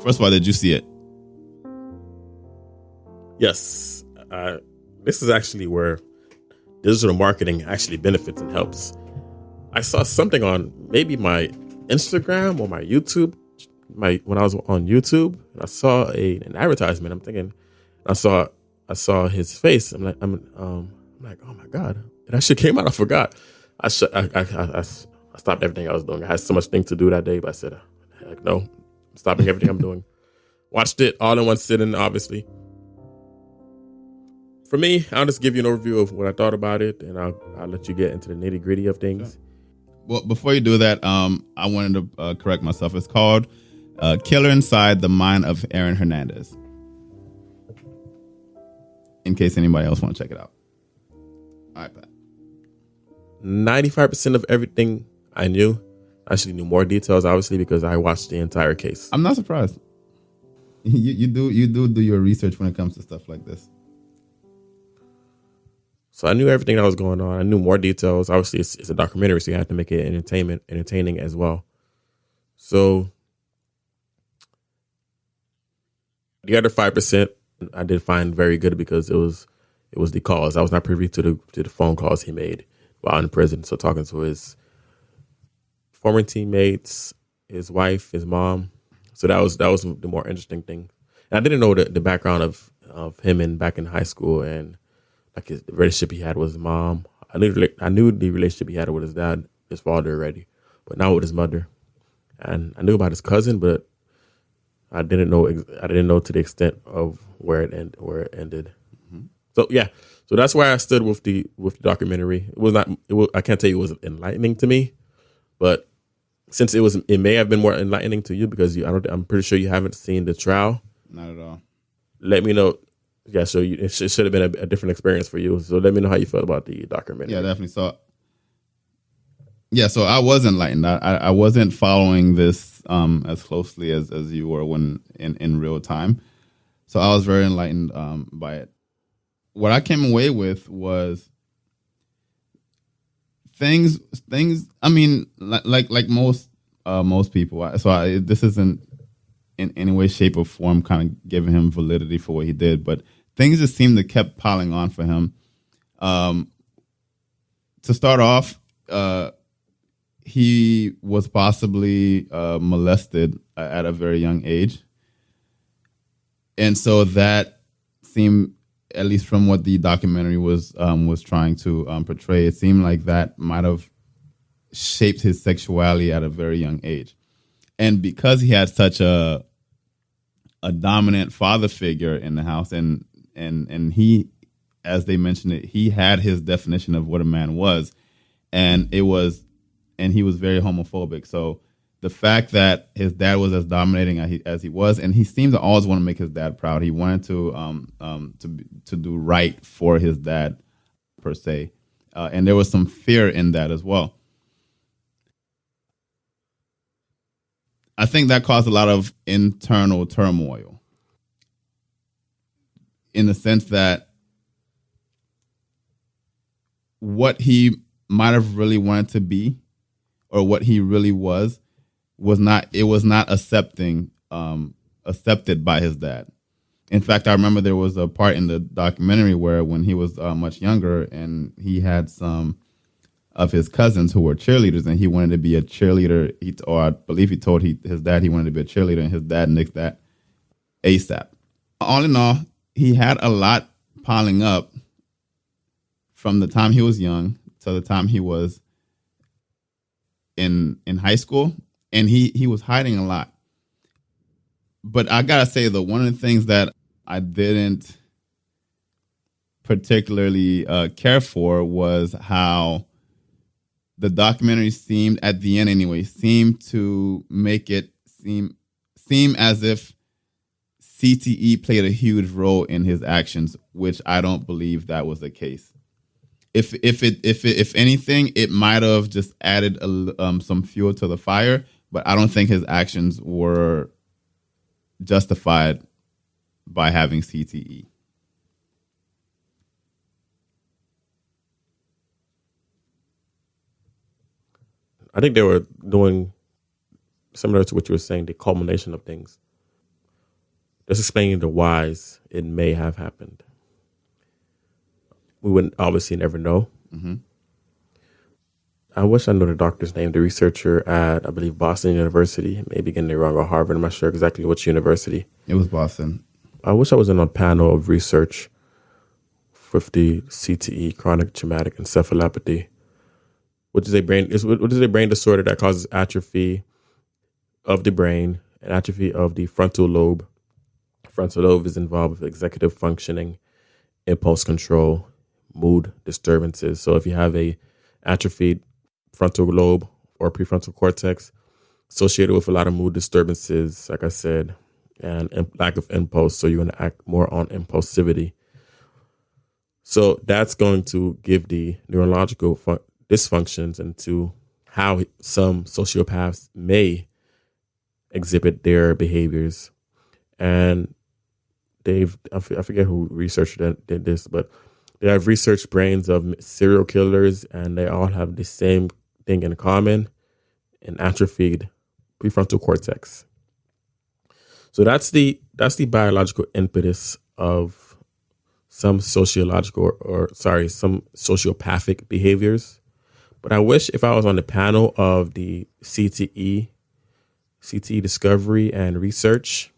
First of all, did you see it? Yes. This is actually where digital marketing actually benefits and helps. I saw something on maybe my Instagram or my YouTube, when I was on YouTube, and I saw an advertisement. I'm thinking, I saw his face. I'm like, oh my God, it actually came out. I forgot. I stopped everything I was doing. I had so much things to do that day, but I said, heck no, I'm stopping everything I'm doing. Watched it all in one sitting, obviously. For me, I'll just give you an overview of what I thought about it, and I'll let you get into the nitty gritty of things. Sure. Well, before you do that, I wanted to correct myself. It's called Killer Inside the Mind of Aaron Hernandez. In case anybody else want to check it out. All right, Pat. 95% of everything I knew. I actually knew more details, obviously, because I watched the entire case. I'm not surprised. You do your research when it comes to stuff like this. So I knew everything that was going on. I knew more details. Obviously, it's a documentary, so you have to make it entertaining as well. So the other 5%, I did find very good because it was the calls. I was not privy to the phone calls he made while in prison. So talking to his former teammates, his wife, his mom. So that was the more interesting thing. And I didn't know the background of him back in high school and like the relationship he had with his mom. I knew the relationship he had with his dad, his father already, but not with his mother. And I knew about his cousin, but I didn't know to the extent of where it ended. Mm-hmm. So yeah, so that's why I stood with the documentary. I can't tell you it was enlightening to me, but since it may have been more enlightening to you because I'm pretty sure you haven't seen the trial. Not at all. Let me know. Yeah, so it should have been a different experience for you. So let me know how you felt about the documentary. Yeah, definitely. So I was enlightened. I wasn't following this as closely as you were when in real time. So I was very enlightened by it. What I came away with was things. I mean, like most people. This isn't in any way, shape, or form kind of giving him validity for what he did, but things just seemed to kept piling on for him. To start off, he was possibly molested at a very young age. And so that seemed, at least from what the documentary was trying to portray, it seemed like that might have shaped his sexuality at a very young age. And because he had such a dominant father figure in the house, and he, as they mentioned it, he had his definition of what a man was, and he was very homophobic. So the fact that his dad was as dominating as he was, and he seemed to always want to make his dad proud. He wanted to do right for his dad, per se, and there was some fear in that as well. I think that caused a lot of internal turmoil in the sense that what he might have really wanted to be or what he really was not accepted by his dad. In fact, I remember there was a part in the documentary where when he was much younger and he had some of his cousins who were cheerleaders, and he wanted to be a cheerleader. I believe he told his dad he wanted to be a cheerleader, and his dad nixed that ASAP. All in all, he had a lot piling up from the time he was young to the time he was in high school, and he was hiding a lot. But I gotta say, though, one of the things that I didn't particularly care for was how the documentary seemed, at the end anyway, to make it seem as if CTE played a huge role in his actions, which I don't believe that was the case. If anything, it might have just added some fuel to the fire, but I don't think his actions were justified by having CTE. I think they were doing similar to what you were saying, the culmination of things. just explaining the whys it may have happened. We wouldn't obviously never know. Mm-hmm. I wish I knew the doctor's name, the researcher at, I believe, Boston University. Maybe getting it wrong, or Harvard. I'm not sure exactly which university. It was Boston. I wish I was in a panel of research with the CTE, chronic traumatic encephalopathy, which is a brain disorder that causes atrophy of the brain and atrophy of the frontal lobe. Frontal lobe is involved with executive functioning, impulse control, mood disturbances. So if you have a atrophied frontal lobe or prefrontal cortex associated with a lot of mood disturbances, like I said, and lack of impulse, so you're going to act more on impulsivity. So that's going to give the neurological dysfunctions into how some sociopaths may exhibit their behaviors. And I forget who researched did this, but they have researched brains of serial killers, and they all have the same thing in common: an atrophied prefrontal cortex. So that's the biological impetus of some some sociopathic behaviors. But I wish if I was on the panel of the CTE discovery and research,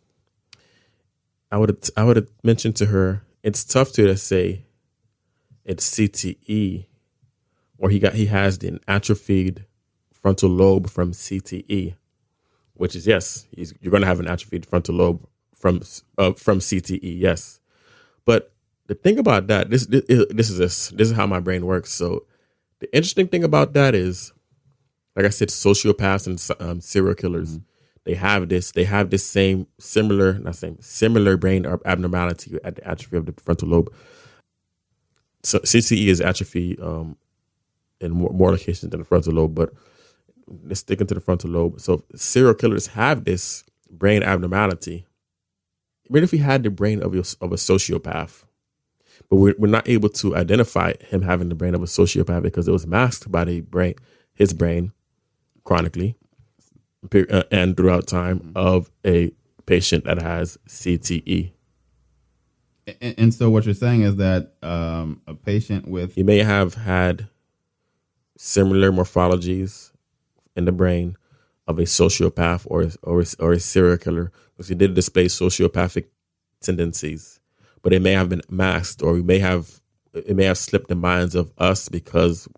I would have mentioned to her, it's tough to just say it's CTE, or he has the atrophied frontal lobe from CTE, which is, yes, you're going to have an atrophied frontal lobe from CTE, yes. But the thing about that, this is how my brain works. So the interesting thing about that is, like I said, sociopaths and serial killers, mm-hmm. they have this similar brain abnormality at the atrophy of the frontal lobe. So CTE is atrophy in more locations than the frontal lobe, but let's stick into the frontal lobe. So serial killers have this brain abnormality. Even if we had the brain of a sociopath, but we're not able to identify him having the brain of a sociopath because it was masked by his brain chronically and throughout time of a patient that has CTE. And so what you're saying is that a patient with... He may have had similar morphologies in the brain of a sociopath or a serial killer, because he did display sociopathic tendencies, but it may have been masked, or it may have slipped the minds of us because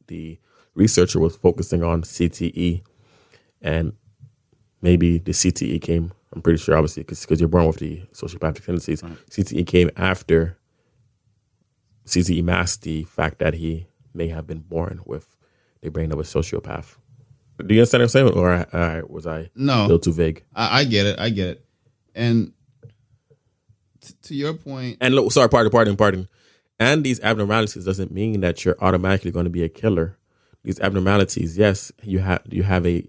the researcher was focusing on CTE, and maybe the CTE came, I'm pretty sure, obviously, because you're born with the sociopathic tendencies. Right. CTE came after. CTE masked the fact that he may have been born with the brain of a sociopath. Do you understand what I'm saying, or was I a little too vague? I get it. And to your point... And look, sorry, pardon. And these abnormalities doesn't mean that you're automatically going to be a killer. These abnormalities, yes, you have a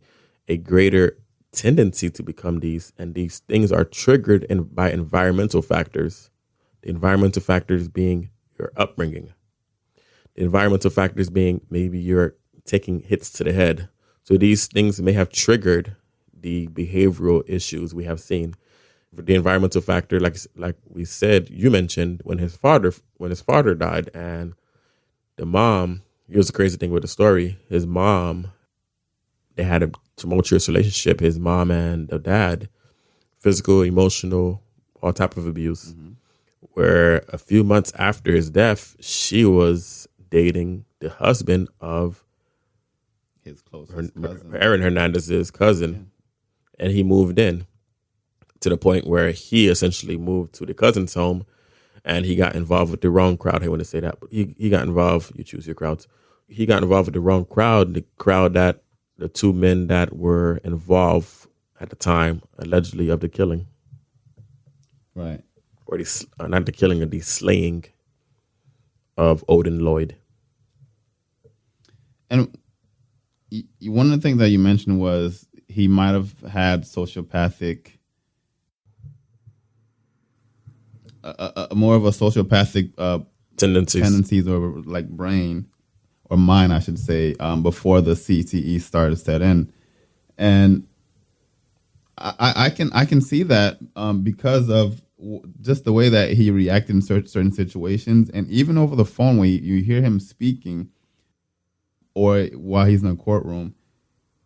greater tendency to become these, and these things are triggered by environmental factors. The environmental factors being your upbringing. The environmental factors being maybe you're taking hits to the head. So these things may have triggered the behavioral issues we have seen. The environmental factor, like we said, you mentioned when his father died, and the mom. Here's the crazy thing with the story: his mom, they had a tumultuous relationship. His mom and the dad, physical, emotional, all type of abuse. Mm-hmm. Where a few months after his death, she was dating the husband of his closest cousin, Aaron Hernandez's cousin, and he moved in to the point where he essentially moved to the cousin's home, and he got involved with the wrong crowd. I want to say that, but he got involved. You choose your crowds. He got involved with the wrong crowd, the crowd that the two men that were involved at the time, allegedly, of the killing. Right. Or not the killing, of the slaying of Odin Lloyd. And one of the things that you mentioned was he might have had sociopathic, more of a sociopathic tendencies or like brain or mind, I should say, before the CTE started to set in. And I can see that because of just the way that he reacted in certain situations, and even over the phone when you hear him speaking, or while he's in a courtroom,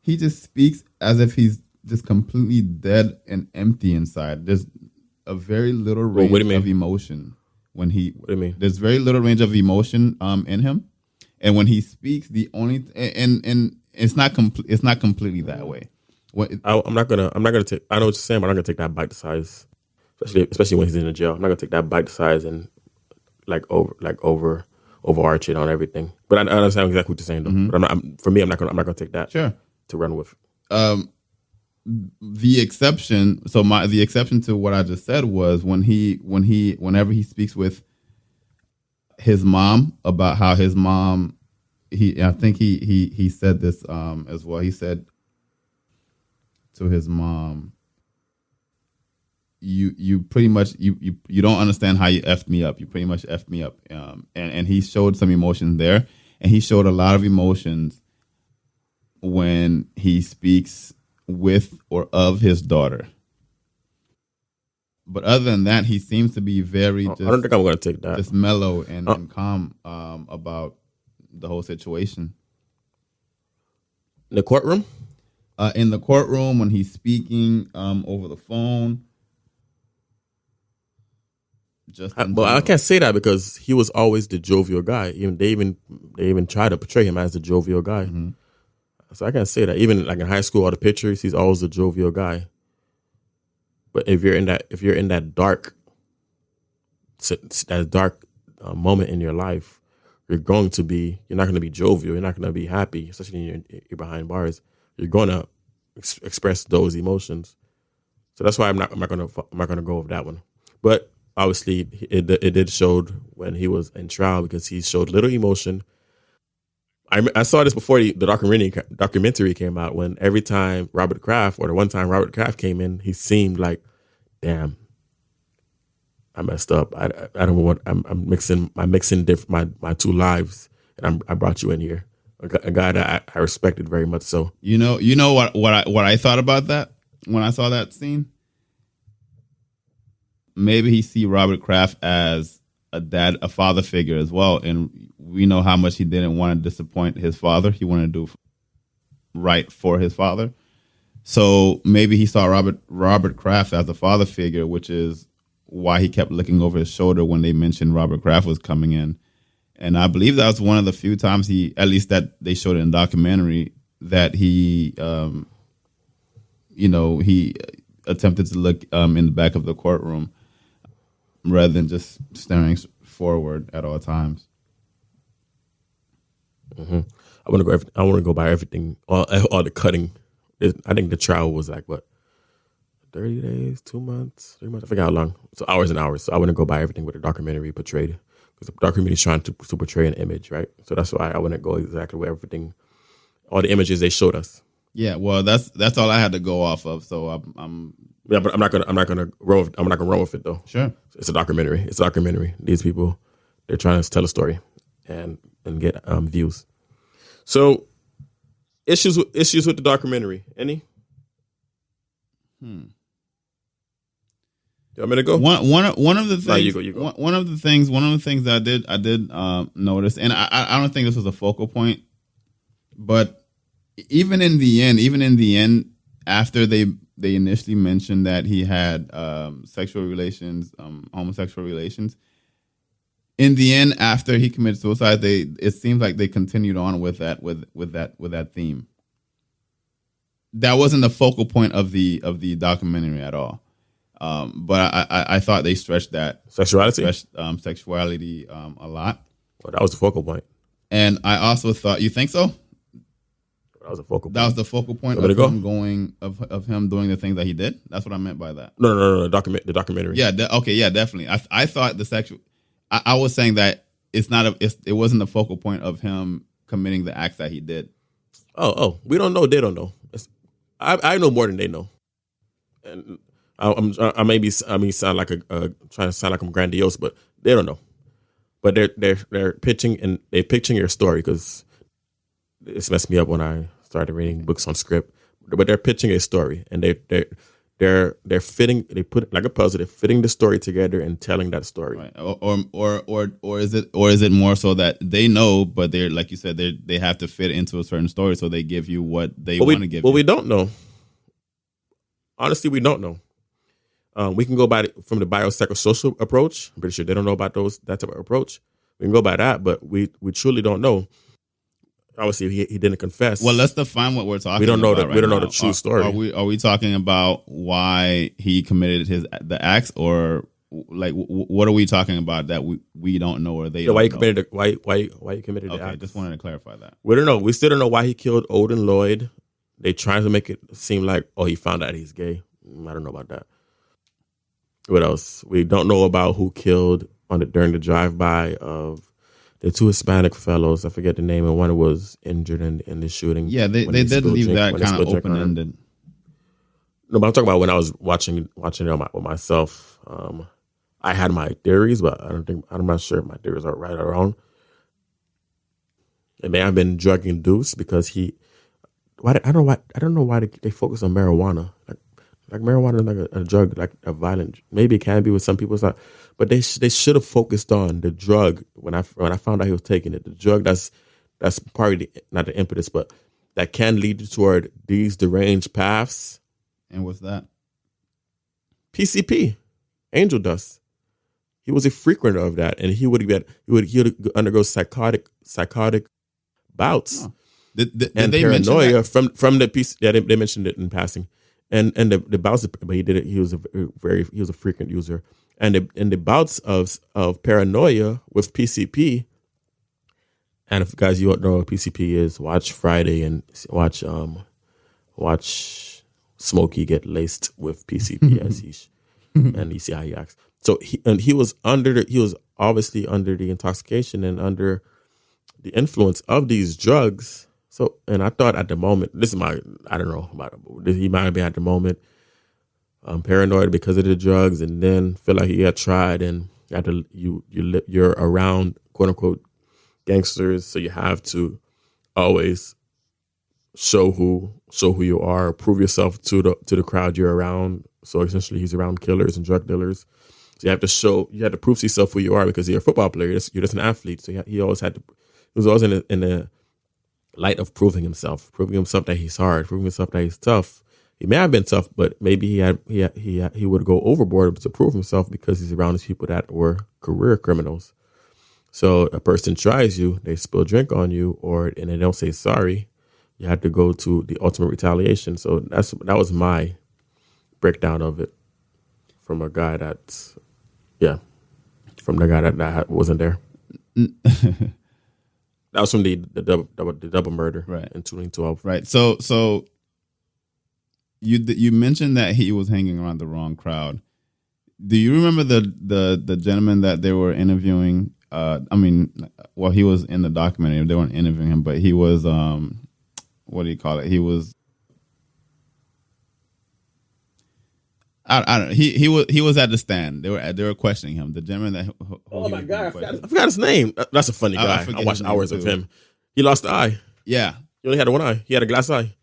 he just speaks as if he's just completely dead and empty inside. There's a very little range of emotion when he. What do you mean? There's very little range of emotion in him, and when he speaks, the only and it's not it's not completely that way. I'm not gonna take. I know what you're saying, but I'm not gonna take that bite size, especially when he's in the jail. I'm not gonna take that bite size and overarch it on everything. But I understand exactly what you're saying, though. Mm-hmm. But I'm not gonna take that to run with. The exception. So the exception to what I just said was whenever he speaks with his mom about how his mom. I think he said this as well. He said to his mom, you pretty much you don't understand how you effed me up. You pretty much effed me up. And he showed some emotions there, and he showed a lot of emotions when he speaks with or of his daughter. But other than that, he seems to be very. I don't think I'm going to take that. Just mellow and calm about the whole situation. In the courtroom? In the courtroom when he's speaking over the phone. I can't say that because he was always the jovial guy. They even try to portray him as the jovial guy. Mm-hmm. So I can't say that. Even like in high school, all the pictures, he's always the jovial guy. But if you're in that dark moment in your life, you're not going to be jovial. You're not going to be happy, especially when you're behind bars. You're going to express those emotions. So that's why I'm not going to go with that one. But obviously, it did showed when he was in trial because he showed little emotion. I saw this before the documentary came out. When every time Robert Kraft, or the one time Robert Kraft came in, he seemed like, damn, I messed up. I don't want. I'm mixing my two lives, and I brought you in here, a guy that I respected very much. So you know what I thought about that when I saw that scene. Maybe he see Robert Kraft as a father figure as well, and we know how much he didn't want to disappoint his father. He wanted to do right for his father. So maybe he saw Robert Kraft as a father figure, which is why he kept looking over his shoulder when they mentioned Robert Kraft was coming in. And I believe that was one of the few times at least that they showed it in the documentary, that he, he attempted to look in the back of the courtroom rather than just staring forward at all times. Mm-hmm. I want to go by everything, all the cutting. I think the trial was like, what, 30 days, 2 months, 3 months? I forgot how long. So hours and hours. So I wouldn't go by everything what the documentary portrayed, because the documentary is trying to portray an image, right? So that's why I wouldn't go exactly where everything, all the images they showed us. Yeah, well, that's all I had to go off of. So I'm yeah, but I'm not gonna roll with it though. Sure, it's a documentary. It's a documentary. These people, they're trying to tell a story and get views. So issues with the documentary. Any? You want me to go? One of the things. No, you go. One of the things I did notice, and I don't think this was a focal point, but even in the end, after they initially mentioned that he had sexual relations, homosexual relations, in the end, after he committed suicide, it seems like they continued on with that theme. That wasn't the focal point of the documentary at all. But I thought they stretched that sexuality a lot. Well, that was the focal point. And I also thought, you think so? That was the focal point. That was the focal point of him of him doing the things that he did. That's what I meant by that. No. The documentary. Yeah. Yeah. Definitely. I thought the sexual. I was saying that it wasn't the focal point of him committing the acts that he did. Oh, we don't know. They don't know. I know more than they know, and I may sound like trying to sound like I'm grandiose, but they don't know. But they're pitching your story, because it's messed me up when I started reading books on script. But they're pitching a story, and they're fitting. They put it like a puzzle. They're fitting the story together and telling that story. Right. Or is it more so that they know, but they're like you said, they have to fit into a certain story, so they give you what they want to give you. Well, we don't know. Honestly, we don't know. We can go by from the biopsychosocial approach. I'm pretty sure they don't know about that type of approach. We can go by that, but we truly don't know. Obviously, he didn't confess. Well, let's define what we're talking about. We don't know right we don't now. know the true story. Are we talking about why he committed the acts, or like what are we talking about that we don't know, or they don't why he know? committed why he committed the acts? Just wanted to clarify that. We don't know. We still don't know why he killed Odin Lloyd. They trying to make it seem like he found out he's gay. I don't know about that. What else? We don't know about who killed during the drive-by of the two Hispanic fellows. I forget the name, and one was injured in the shooting. Yeah, they did leave that kind of open-ended. No, but I'm talking about when I was watching it with myself. I had my theories, but I'm not sure if my theories are right or wrong. It may have been drug induced because I don't know why they focus on marijuana. Like marijuana is like a drug, like a violent. Maybe it can be with some people. It's not, but they should have focused on the drug when I found out he was taking it. The drug that's probably not the impetus, but that can lead you toward these deranged paths. And what's that? PCP, angel dust. He was a frequenter of that, and he would undergo psychotic bouts. Oh. Did and they paranoia from the piece. Yeah, they mentioned it in passing. And the bouts, but he did it. He was a frequent user, and the bouts of paranoia with PCP. And if guys you don't know what PCP is, watch Friday and watch Smokey get laced with PCP as and you see how he acts. So he was obviously under the intoxication and under the influence of these drugs. So, and I thought at the moment, I don't know about it. He might have been at the moment paranoid because of the drugs, and then feel like he had tried, and you're around quote unquote gangsters, so you have to always show who you are, prove yourself to the crowd you're around. So essentially, he's around killers and drug dealers. So you have to prove to yourself who you are because you're a football player. You're just an athlete. So he always had to. He was always in the light of proving himself that he's hard, proving himself that he's tough. He may have been tough, but maybe he would go overboard to prove himself because he's around these people that were career criminals. So a person tries you, they spill drink on you, and they don't say sorry. You have to go to the ultimate retaliation. So that was my breakdown of it from a guy from the guy that wasn't there. That was from the double murder, right, in 2012. Right. So you mentioned that he was hanging around the wrong crowd. Do you remember the gentleman that they were interviewing? He was in the documentary. They weren't interviewing him, but he was what do you call it? He was. I don't know. He was at the stand. They were questioning him. The gentleman that. Oh my God! I forgot his name. That's a funny guy. I watched hours of him. He lost the eye. Yeah. He only had one eye. He had a glass eye.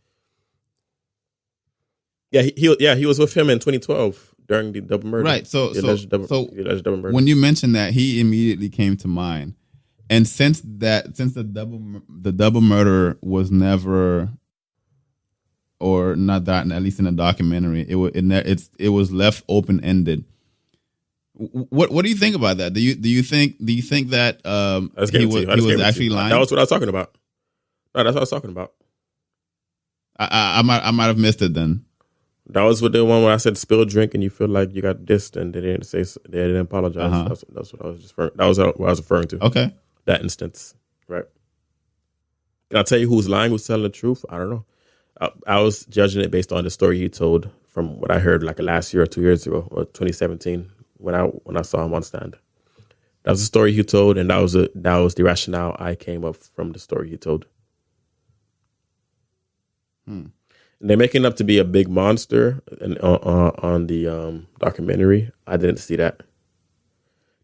Yeah, he was with him in 2012 during the double murder. Right. So double murder. When you mentioned that, he immediately came to mind. And since the double murder was never, or not that, at least in the documentary, it was left open ended. What do you think about that? Do you think that he was actually lying? That was what I was talking about. No, that's what I was talking about. I might have missed it then. That was what the one where I said spill a drink and you feel like you got dissed and they didn't apologize. Uh-huh. That's what I was what I was referring to. Okay, that instance, right? Can I tell you who's lying, who's telling the truth? I don't know. I was judging it based on the story he told from what I heard like last year or 2 years ago or 2017 when I saw him on stand. That was the story he told, and that was the rationale I came up from the story he told. And they're making up to be a big monster, and on the documentary, I didn't see that.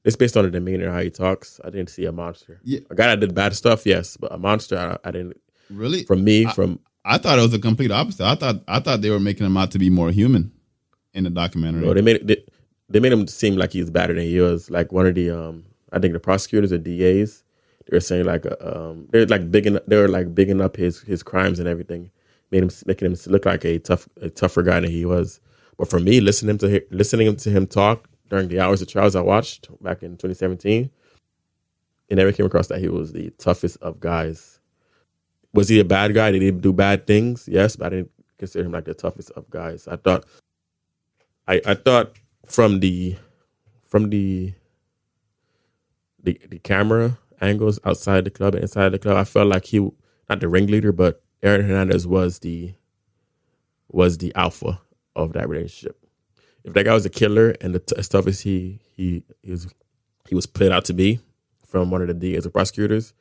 It's based on the demeanor, how he talks. I didn't see a monster. Yeah. A guy that did bad stuff, yes, but a monster, I didn't. Really? From me, I thought it was the complete opposite. I thought they were making him out to be more human. in the documentary. No, they made him seem like he's better than he was. Like one of the I think the prosecutors or DAs, they were saying like they were like bigging up his crimes and everything, making him look like a tougher guy than he was. But for me, listening to him talk during the hours of trials I watched back in 2017, it never came across that he was the toughest of guys. Was he a bad guy? Did he do bad things? Yes, but I didn't consider him like the toughest of guys. I thought from the camera angles outside the club and inside the club, I felt like he, not the ringleader, but Aaron Hernandez was the alpha of that relationship. If that guy was a killer and as tough as he was played out to be from one of the DAs or prosecutors,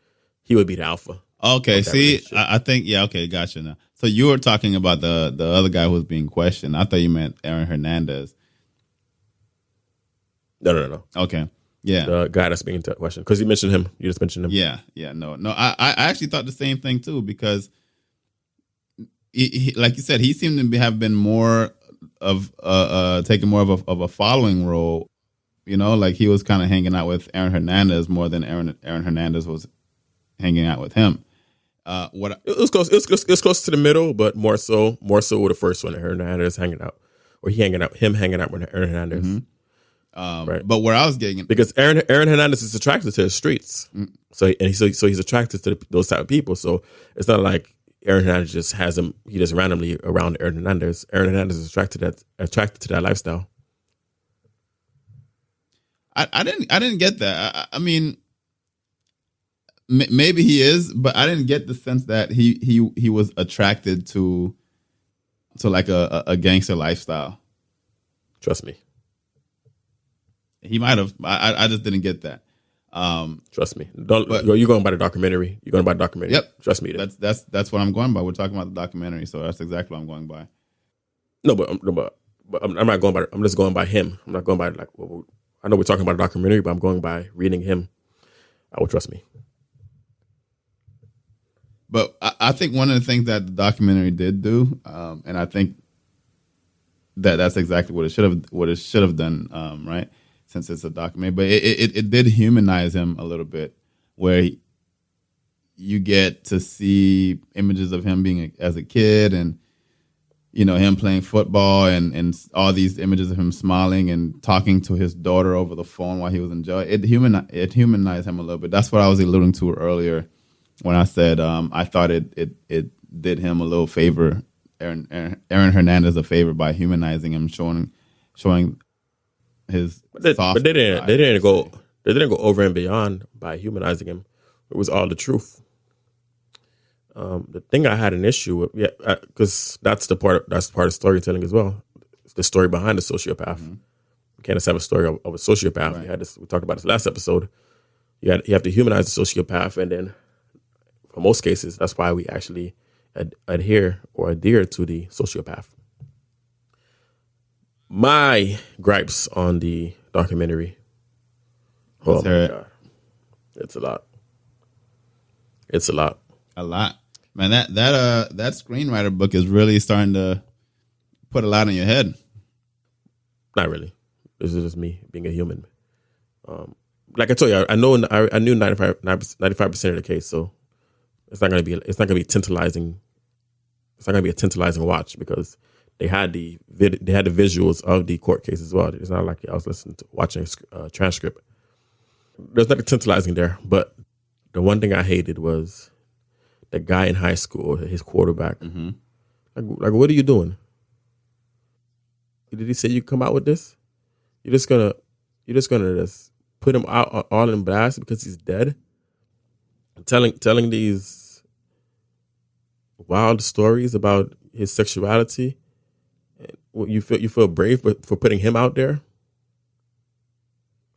he would be the alpha. Okay, see, I think, yeah, okay, gotcha now. So you were talking about the other guy who was being questioned. I thought you meant Aaron Hernandez. No. Okay, yeah. The guy that's being questioned. Because you mentioned him. You just mentioned him. Yeah, no. I actually thought the same thing too, because he, like you said, he seemed to have been more of taking more of a following role. You know, like he was kind of hanging out with Aaron Hernandez more than Aaron Hernandez was hanging out with him. It was close. It was close to the middle, but more so with the first one. Aaron Hernandez hanging out, or him hanging out with Aaron Hernandez. Mm-hmm. Right. But where I was getting, because Aaron Hernandez is attracted to the streets, so he's attracted to those type of people. So it's not like Aaron Hernandez just has him. He just randomly around Aaron Hernandez. Aaron Hernandez is attracted to that lifestyle. I didn't get that. I mean, maybe he is, but I didn't get the sense that he was attracted to like a gangster lifestyle. Trust me. He might have. I just didn't get that. Trust me. You're going by the documentary. You're going by the documentary. Yep. Trust me. That's what I'm going by. We're talking about the documentary, so that's exactly what I'm going by. No, but I'm not going by. I'm just going by him. I'm not going by like. I know we're talking about a documentary, but I'm going by reading him. I will trust me. But I think one of the things that the documentary did do, and I think that's exactly what it should have done, right? Since it's a documentary, but it did humanize him a little bit, where you get to see images of him being as a kid, and you know him playing football, and all these images of him smiling and talking to his daughter over the phone while he was in jail. It humanized him a little bit. That's what I was alluding to earlier when I said I thought it did him a little favor, Aaron Hernandez a favor by humanizing him, showing his. But they didn't go over and beyond by humanizing him. It was all the truth. The thing I had an issue with, because that's part of storytelling as well. It's the story behind the sociopath. Mm-hmm. You can't just have a story of a sociopath. Right. We talked about this last episode. You have to humanize the sociopath, and then for most cases, that's why we actually adhere to the sociopath. My gripes on the documentary. Oh my God. It's a lot. It's a lot. A lot. Man, that screenwriter book is really starting to put a lot on your head. Not really. This is just me being a human. Like I told you, I knew 95% of the case, so it's not gonna be tantalizing. It's not gonna be a tantalizing watch because they had the visuals of the court case as well. It's not like I was watching a transcript. There's nothing tantalizing there, but the one thing I hated was the guy in high school, his quarterback. Mm-hmm. Like, what are you doing? Did he say you come out with this? You're just gonna just put him out all in blast because he's dead? Telling these wild stories about his sexuality. You feel brave for putting him out there?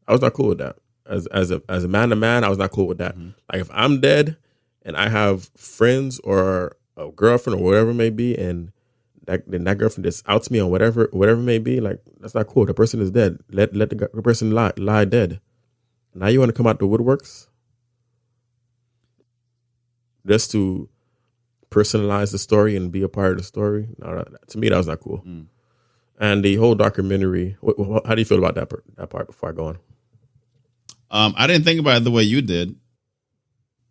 I was not cool with that. As a man to man, I was not cool with that. Mm-hmm. Like if I'm dead and I have friends or a girlfriend or whatever it may be, and that girlfriend just outs me on whatever it may be, like that's not cool. The person is dead. Let the person lie dead. Now you want to come out the woodworks just to personalize the story and be a part of the story? No, to me that was not cool. Mm. And the whole documentary, how do you feel about that part before I go on? I didn't think about it the way you did.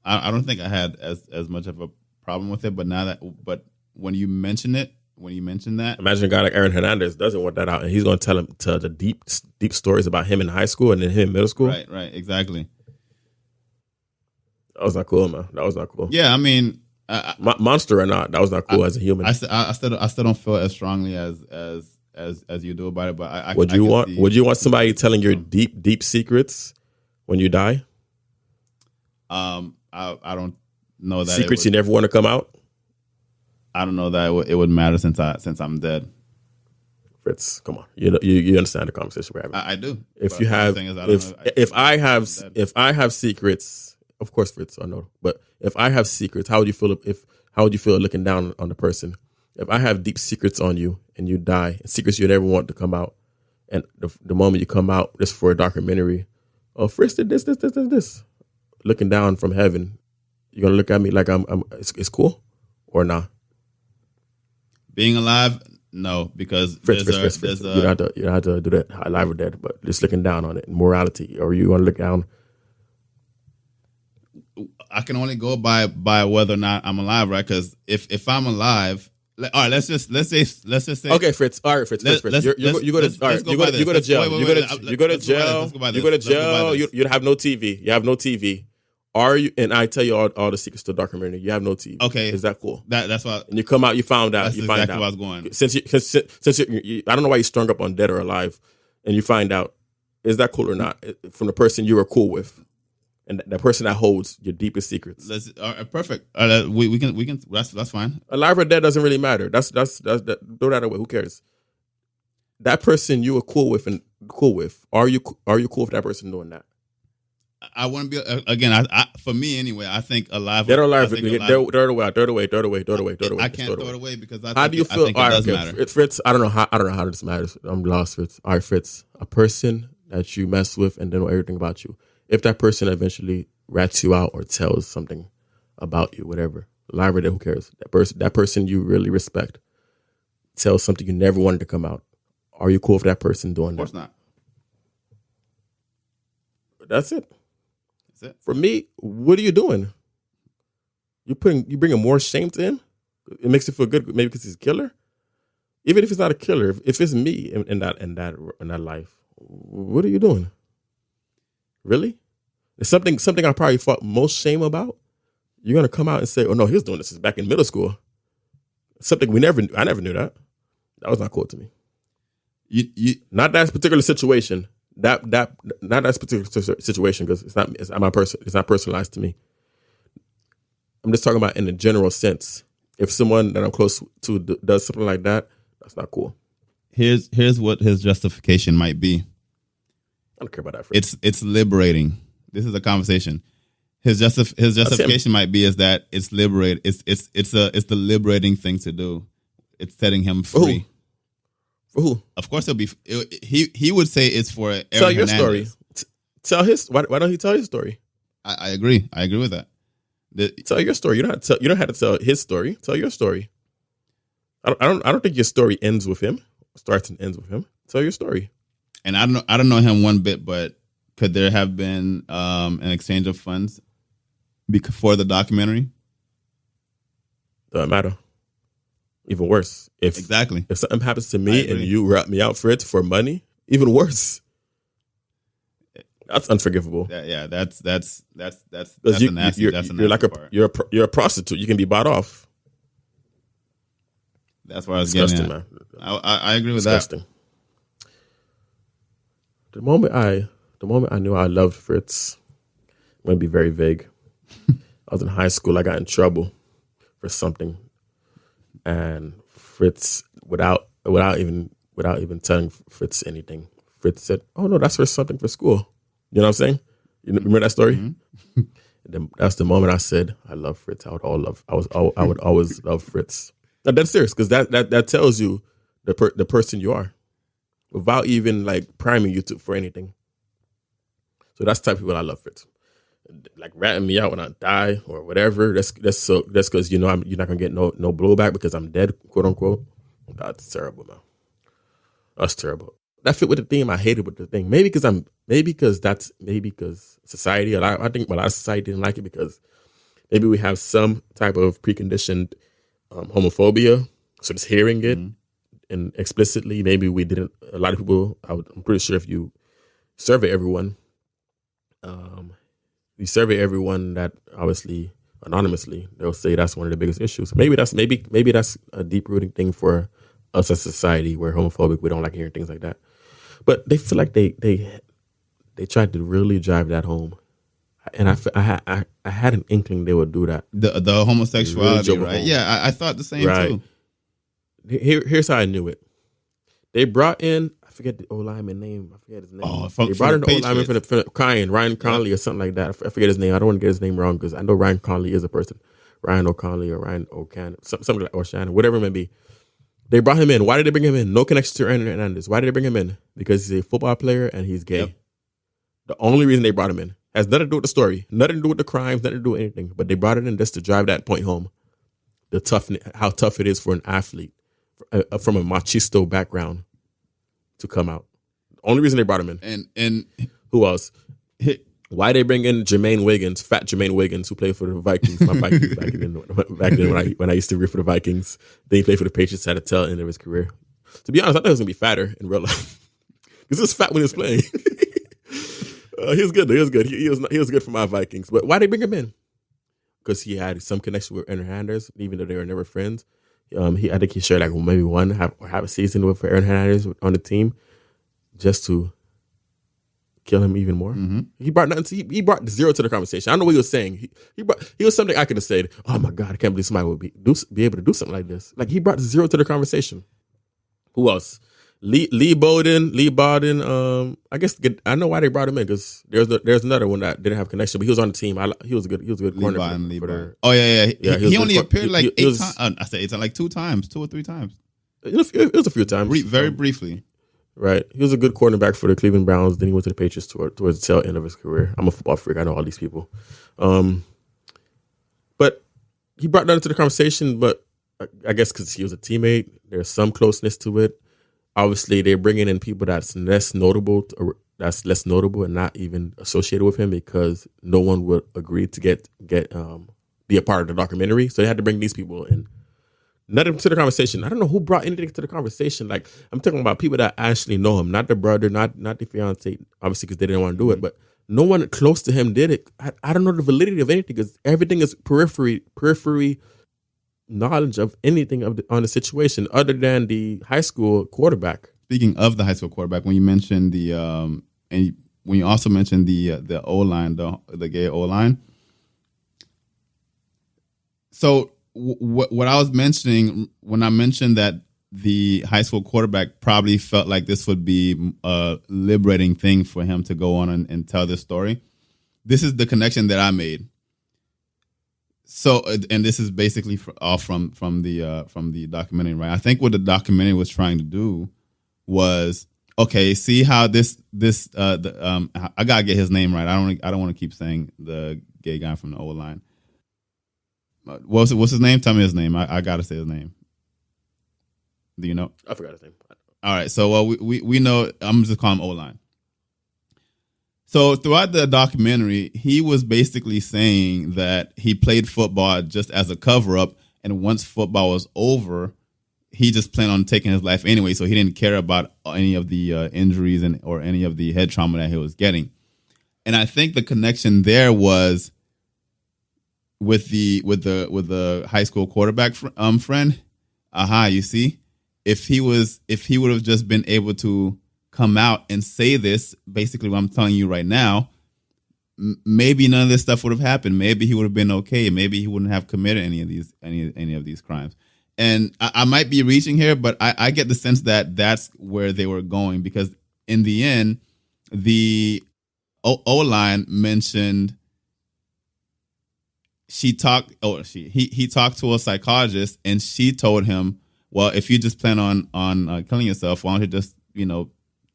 I don't think I had as much of a problem with it, but when you mention that, imagine a guy like Aaron Hernandez doesn't want that out, and he's going to tell the deep stories about him in high school and then him in middle school. Right, exactly. That was not cool, man. That was not cool. Yeah, I mean, monster or not, that was not cool as a human. I still don't feel as strongly as you do about it. But would you want somebody telling your deep secrets when you die? I don't know that secrets you never want to come out. I don't know that it would matter since I'm dead. Fritz, come on, you understand the conversation we're having. I do. If you have, if I have secrets, of course, Fritz, I know. But if I have secrets, how would you feel looking down on the person? If I have deep secrets on you and you die, secrets you never want to come out, and the moment you come out, just for a documentary, oh, Fritz did this, looking down from heaven, you're gonna look at me like it's cool or not? Being alive, no, because Fritz, you don't have to do that alive or dead, but just looking down on it, morality, or you want to look down. I can only go by whether or not I'm alive, right? Because if I'm alive, all right, let's just say. Okay, Fritz. All right, Fritz. You go to jail. You go to jail. You have no TV. You have no TV. Are you? And I tell you all the secrets to the documentary. You have no TV. Okay, is that cool? That's what. And you come out. You found out. That's you exactly find out. where I was going. Since you, I don't know why you strung up on Dead or Alive, and you find out, is that cool or not from the person you were cool with, and the person that holds your deepest secrets. Perfect. We can. That's fine. Alive or dead doesn't really matter. That's throw that away. Who cares? That person you were cool with. Are you cool with that person doing that? I want to be again. For me anyway. I think alive. Dead or alive. Throw it away. I can't throw it away because how do you feel? I think it does matter. Fritz, I don't know how this matters. I'm lost, Fritz. All right, Fritz. A person that you mess with and they know everything about you. If that person eventually rats you out or tells something about you, whatever, alive or dead, who cares? That person you really respect tells something you never wanted to come out. Are you cool with that person doing that? Of course not. That's it. For me, what are you doing? You bringing more shame to him? It makes you feel good, maybe because he's a killer. Even if he's not a killer, if it's me in that life, what are you doing? Really? It's something I probably felt most shame about. You're gonna come out and say, "Oh no, he was doing this back in middle school." Something I never knew that. That was not cool to me. Not that particular situation. Not that particular situation because it's not my person. It's not personalized to me. I'm just talking about in a general sense. If someone that I'm close to does something like that, that's not cool. Here's what his justification might be. I don't care about that. It's liberating. This is a conversation. His justification might be is that it's liberate. It's the liberating thing to do. It's setting him free. For who? Of course, he would say it's for Aaron Tell your Hernandez. story. Tell his. Why don't he tell his story? I agree. I agree with that. Tell your story. You don't have to tell his story. Tell your story. I don't think your story ends with him. Starts and ends with him. Tell your story. And I don't know him one bit, but could there have been an exchange of funds for the documentary? Doesn't matter. Even worse. Exactly. If something happens to me and you rat me out for it for money, even worse. That's unforgivable. That's a nasty. You're like you're a prostitute. You can be bought off. That's where I was Disgusting, getting at. Man. I agree with Disgusting. that. The moment I knew I loved Fritz, I'm gonna be very vague. I was in high school. I got in trouble for something, and Fritz, without even telling Fritz anything, Fritz said, "Oh no, that's for something for school." You know what I'm saying? You remember that story? Mm-hmm. Then that's the moment I said, "I love Fritz." I would always love Fritz. Now, that's serious because that tells you the person you are, without even like priming you for anything. So that's the type of people I love, Fritz. Like ratting me out when I die or whatever. That's because you're not gonna get no blowback because I'm dead, quote unquote. That's terrible, man. That's terrible. That fit with the theme. I hated with the thing. Maybe because society. I think a lot of society didn't like it because maybe we have some type of preconditioned homophobia. So just hearing it and explicitly, maybe we didn't. A lot of people. I'm pretty sure if you survey everyone, that obviously anonymously, they'll say that's one of the biggest issues. Maybe that's a deep rooting thing for us as a society. We're homophobic. We don't like hearing things like that. But they feel like they tried to really drive that home, and I had an inkling they would do that. The homosexuality, really right? home. Yeah, I thought the same too. Here's how I knew it. They brought in, I forget the O-lineman name. I forget his name. They brought in the O-lineman for Ryan Conley or something like that. I forget his name. I don't want to get his name wrong because I know Ryan Conley is a person. Ryan O'Conley or Ryan O'Cannon, something like, or Shannon, whatever it may be. They brought him in. Why did they bring him in? No connection to Aaron Hernandez. Why did they bring him in? Because he's a football player and he's gay. Yep. The only reason they brought him in has nothing to do with the story, nothing to do with the crimes, nothing to do with anything. But they brought it in just to drive that point home. How tough it is for an athlete from a machisto background to come out. The only reason they brought him in. And who else? Why they bring in fat Jermaine Wiggins, who played for the Vikings, my Vikings back then when I used to root for the Vikings. Then he played for the Patriots at the tail end of his career. To be honest, I thought he was going to be fatter in real life. Because he was fat when he was playing. He was good. He was good for my Vikings. But why they bring him in? Because he had some connection with Aaron Hernandez, even though they were never friends. I think he shared like maybe half a season with Aaron Hernandez on the team, just to kill him even more. Mm-hmm. He brought zero to the conversation. I don't know what he was saying. He was something I could have said. Oh my God, I can't believe somebody would be able to do something like this. Like he brought zero to the conversation. Who else? Lee Bowden. I guess I know why they brought him in because there's another one that didn't have connection, but he was on the team. He was a good corner for their. Oh yeah. He only appeared like 8 times. I said it's like 2 times, 2 or 3 times. It was a few times, very briefly. Right, he was a good cornerback for the Cleveland Browns. Then he went to the Patriots towards the tail end of his career. I'm a football freak. I know all these people, but he brought that into the conversation. But I guess because he was a teammate, there's some closeness to it. Obviously, they're bringing in people that's less notable and not even associated with him because no one would agree to be a part of the documentary. So they had to bring these people in. Nothing to the conversation. I don't know who brought anything to the conversation. Like I'm talking about people that actually know him, not the brother, not the fiance, obviously because they didn't want to do it. But no one close to him did it. I don't know the validity of anything because everything is periphery knowledge of anything on the situation other than the high school quarterback. Speaking of the high school quarterback, when you mentioned and when you also mentioned the O-line, the gay O-line. So what I was mentioning when I mentioned that the high school quarterback probably felt like this would be a liberating thing for him to go on and tell this story. This is the connection that I made. So, and this is basically all from the documentary, right? I think what the documentary was trying to do was, okay, see how I gotta get his name right. I don't want to keep saying the gay guy from the O-line. What's his name? Tell me his name. I gotta say his name. Do you know? I forgot his name. All right. So we know. I'm just calling him O-line. So throughout the documentary, he was basically saying that he played football just as a cover up, and once football was over, he just planned on taking his life anyway. So he didn't care about any of the injuries or any of the head trauma that he was getting. And I think the connection there was with the high school quarterback friend. You see, if he would have just been able to come out and say this, basically what I'm telling you right now, maybe none of this stuff would have happened. Maybe he would have been okay. Maybe he wouldn't have committed any of these crimes. And I might be reaching here, but I get the sense that that's where they were going, because in the end, the O-line mentioned he talked to a psychologist, and she told him, well, if you just plan on killing yourself, why don't you just,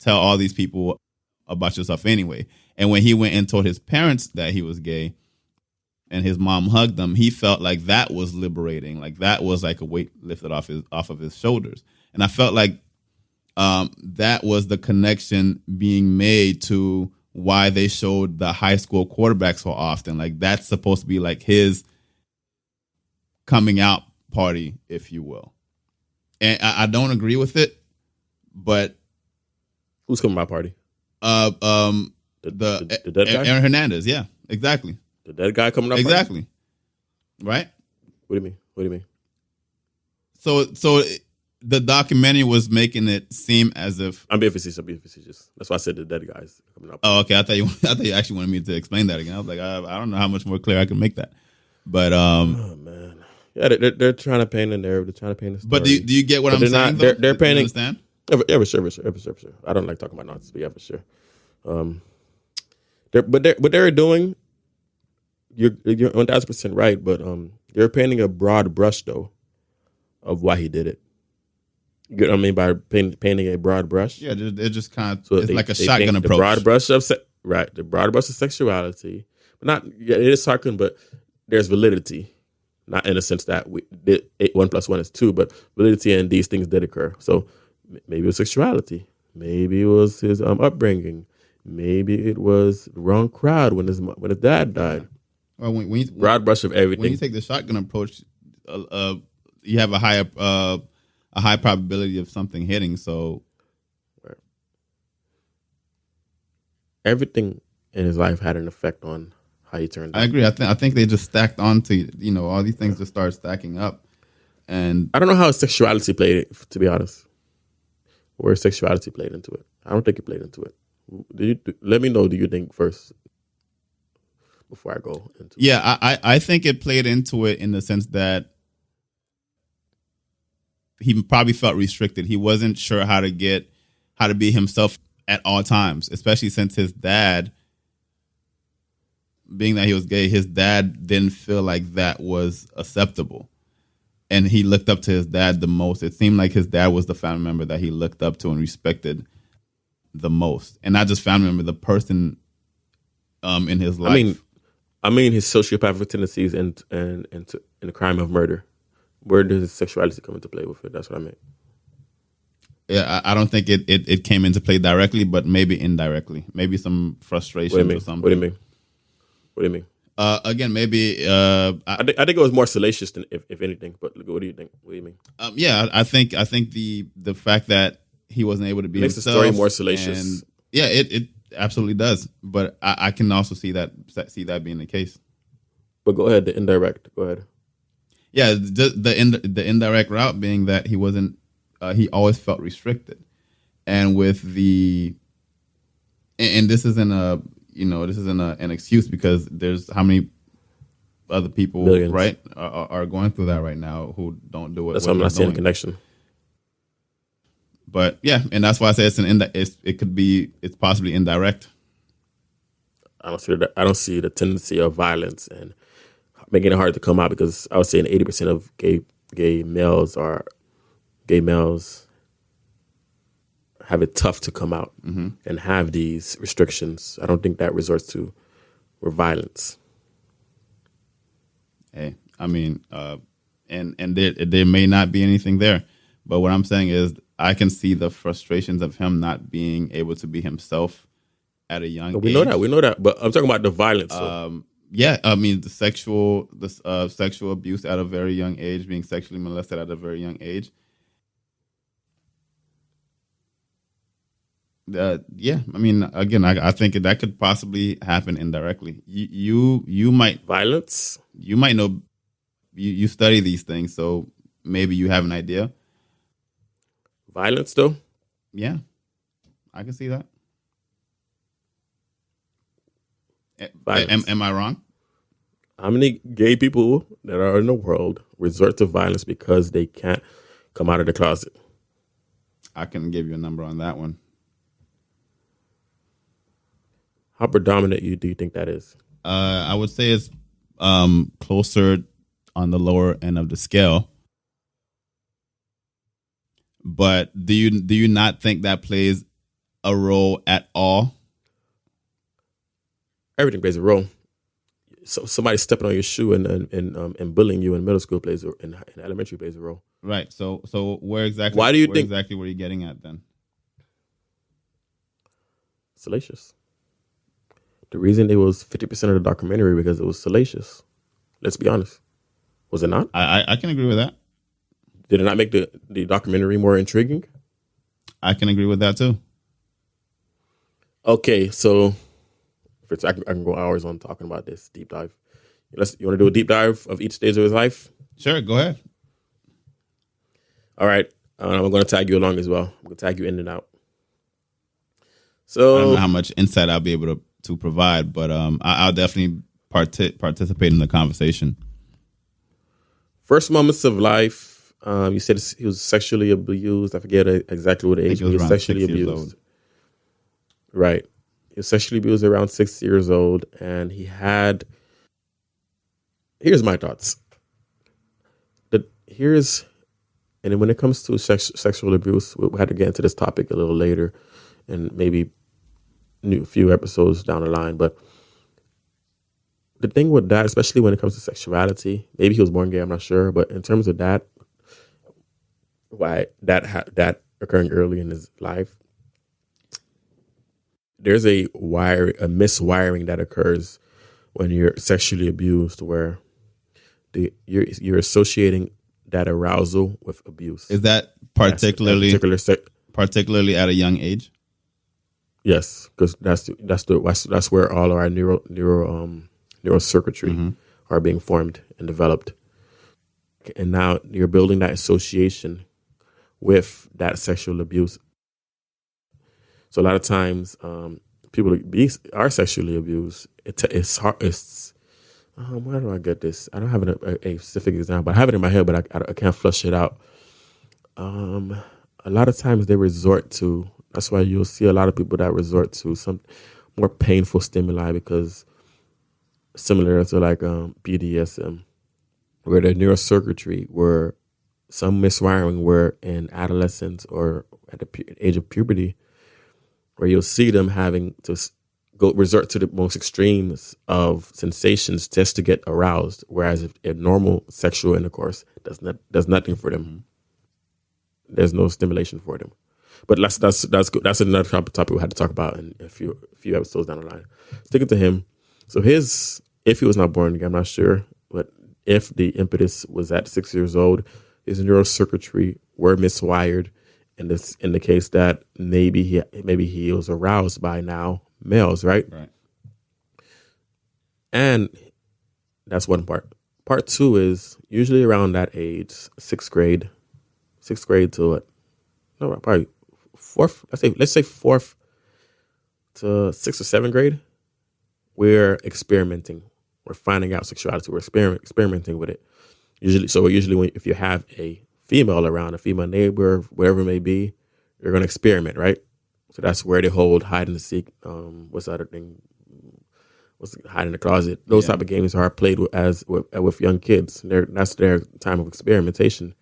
tell all these people about yourself anyway? And when he went and told his parents that he was gay and his mom hugged him, he felt like that was liberating. Like that was like a weight lifted off of his shoulders. And I felt like that was the connection being made to why they showed the high school quarterback so often. Like that's supposed to be like his coming out party, if you will. And I don't agree with it, but who's coming out party? The dead guy? Aaron Hernandez, yeah, exactly. The dead guy coming out exactly. Party? Right? What do you mean? So the documentary was making it seem as if I'm being facetious. That's why I said the dead guys coming out. Oh, okay. I thought you actually wanted me to explain that again. I was like, I don't know how much more clear I can make that. But oh man, yeah, they're trying to paint a narrative. They're trying to paint a story. But do you get what I'm saying? They're painting. Do you understand? Yeah, for sure. I don't like talking about nonsense, but yeah, for sure. What they're doing, you're 1,000% right, but they're painting a broad brush though of why he did it. You get what I mean by painting a broad brush? Yeah, they're just kind of so it's like a shotgun approach. The broad brush of the broad brush of sexuality, but not it is shotgun, but there's validity, not in a sense that 1 + 1 is 2, but validity in these things did occur. So maybe it was sexuality, maybe it was his upbringing, maybe it was the wrong crowd when his dad died. Well, when you, broad brush of everything. When you take the shotgun approach, you have a high probability of something hitting. So everything in his life had an effect on how he turned out. I agree. I think they just stacked onto, all these things just started stacking up. And I don't know how sexuality played it, to be honest. Where sexuality played into it. I don't think it played into it. Let me know, do you think first before I go into it? Yeah, I think it played into it in the sense that he probably felt restricted. He wasn't sure how to be himself at all times, especially since his dad, being that he was gay, his dad didn't feel like that was acceptable. And he looked up to his dad the most. It seemed like his dad was the family member that he looked up to and respected the most. And not just family member, the person in his life. I mean his sociopathic tendencies and the crime of murder. Where does his sexuality come into play with it? That's what I meant. Yeah, I don't think it came into play directly, but maybe indirectly. Maybe some frustration or something. What do you mean? Again, maybe I think it was more salacious than if anything. But what do you think? What do you mean? Yeah, I think the fact that he wasn't able to be makes himself, the story more salacious. And yeah, it absolutely does. But I can also see that being the case. But go ahead, the indirect. Go ahead. Yeah, the indirect route being that he wasn't. He always felt restricted, and with and this isn't an excuse because there's how many other people Millions. Right are going through that right now who don't do it. That's why I'm not seeing a connection. But yeah, and that's why I say it's possibly indirect. I don't see the tendency of violence and making it hard to come out because I was saying 80% of gay males have it tough to come out and have these restrictions. I don't think that resorts to violence. Hey, I mean, and there may not be anything there, but what I'm saying is I can see the frustrations of him not being able to be himself at a young age. We know that, but I'm talking about the violence. Yeah, I mean the sexual abuse at a very young age, being sexually molested at a very young age. Yeah, I mean, again, I think that could possibly happen indirectly. You might violence. You might know. You study these things, so maybe you have an idea. Violence, though. Yeah, I can see that. Am I wrong? How many gay people that are in the world resort to violence because they can't come out of the closet? I can give you a number on that one. How predominant do you think that is? I would say it's closer on the lower end of the scale. But do you not think that plays a role at all? Everything plays a role. So somebody stepping on your shoe and bullying you in middle school in elementary plays a role. Right. So where exactly? Why do you think exactly were you getting at then? salacious. The reason it was 50% of the documentary because it was salacious. Let's be honest. Was it not? I can agree with that. Did it not make the documentary more intriguing? I can agree with that too. Okay, so Fritz, I can go hours on talking about this deep dive. You want to do a deep dive of each stage of his life? Sure, go ahead. All right. I'm going to tag you along as well. I'm going to tag you in and out. So I don't know how much insight I'll be able to provide, but I'll definitely participate in the conversation. First moments of life. You said he was sexually abused. I forget exactly what age. He was sexually abused. Right. He was sexually abused around 6 years old, and he had. Here's my thoughts. And then when it comes to sexual abuse, we had to get into this topic a little later, and maybe a few episodes down the line. But the thing with that, especially when it comes to sexuality, maybe he was born gay, I'm not sure, but in terms of that, why that occurring early in his life, there's a miswiring that occurs when you're sexually abused, where you're associating that arousal with abuse. Is that particularly at a young age? Yes, because that's where all our neural circuitry are being formed and developed, and now you're building that association with that sexual abuse. So a lot of times, people are sexually abused. It's hard. Where do I get this? I don't have a specific example, but I have it in my head, but I can't flush it out. A lot of times they resort to. That's why you'll see a lot of people that resort to some more painful stimuli, because similar to like BDSM, where the neurocircuitry were some miswiring were in adolescence or at the age of puberty, where you'll see them having to resort to the most extremes of sensations just to get aroused, whereas if a normal sexual intercourse does nothing for them. There's no stimulation for them. But that's another topic we had to talk about in a few episodes down the line. Sticking to him, so if he was not born, I'm not sure, but if the impetus was at 6 years old, his neurocircuitry were miswired in the case that maybe he was aroused by now males, right? Right. And that's one part. Part two is usually around that age, sixth grade to what? No, probably fourth. Let's say fourth to sixth or seventh grade. We're experimenting. We're finding out sexuality. We're experimenting with it. Usually, if you have a female around, a female neighbor, whatever it may be, you're going to experiment, right? So that's where they hold hide and seek. What's the other thing? What's hide in the closet? Those type of games are played with young kids. That's their time of experimentation.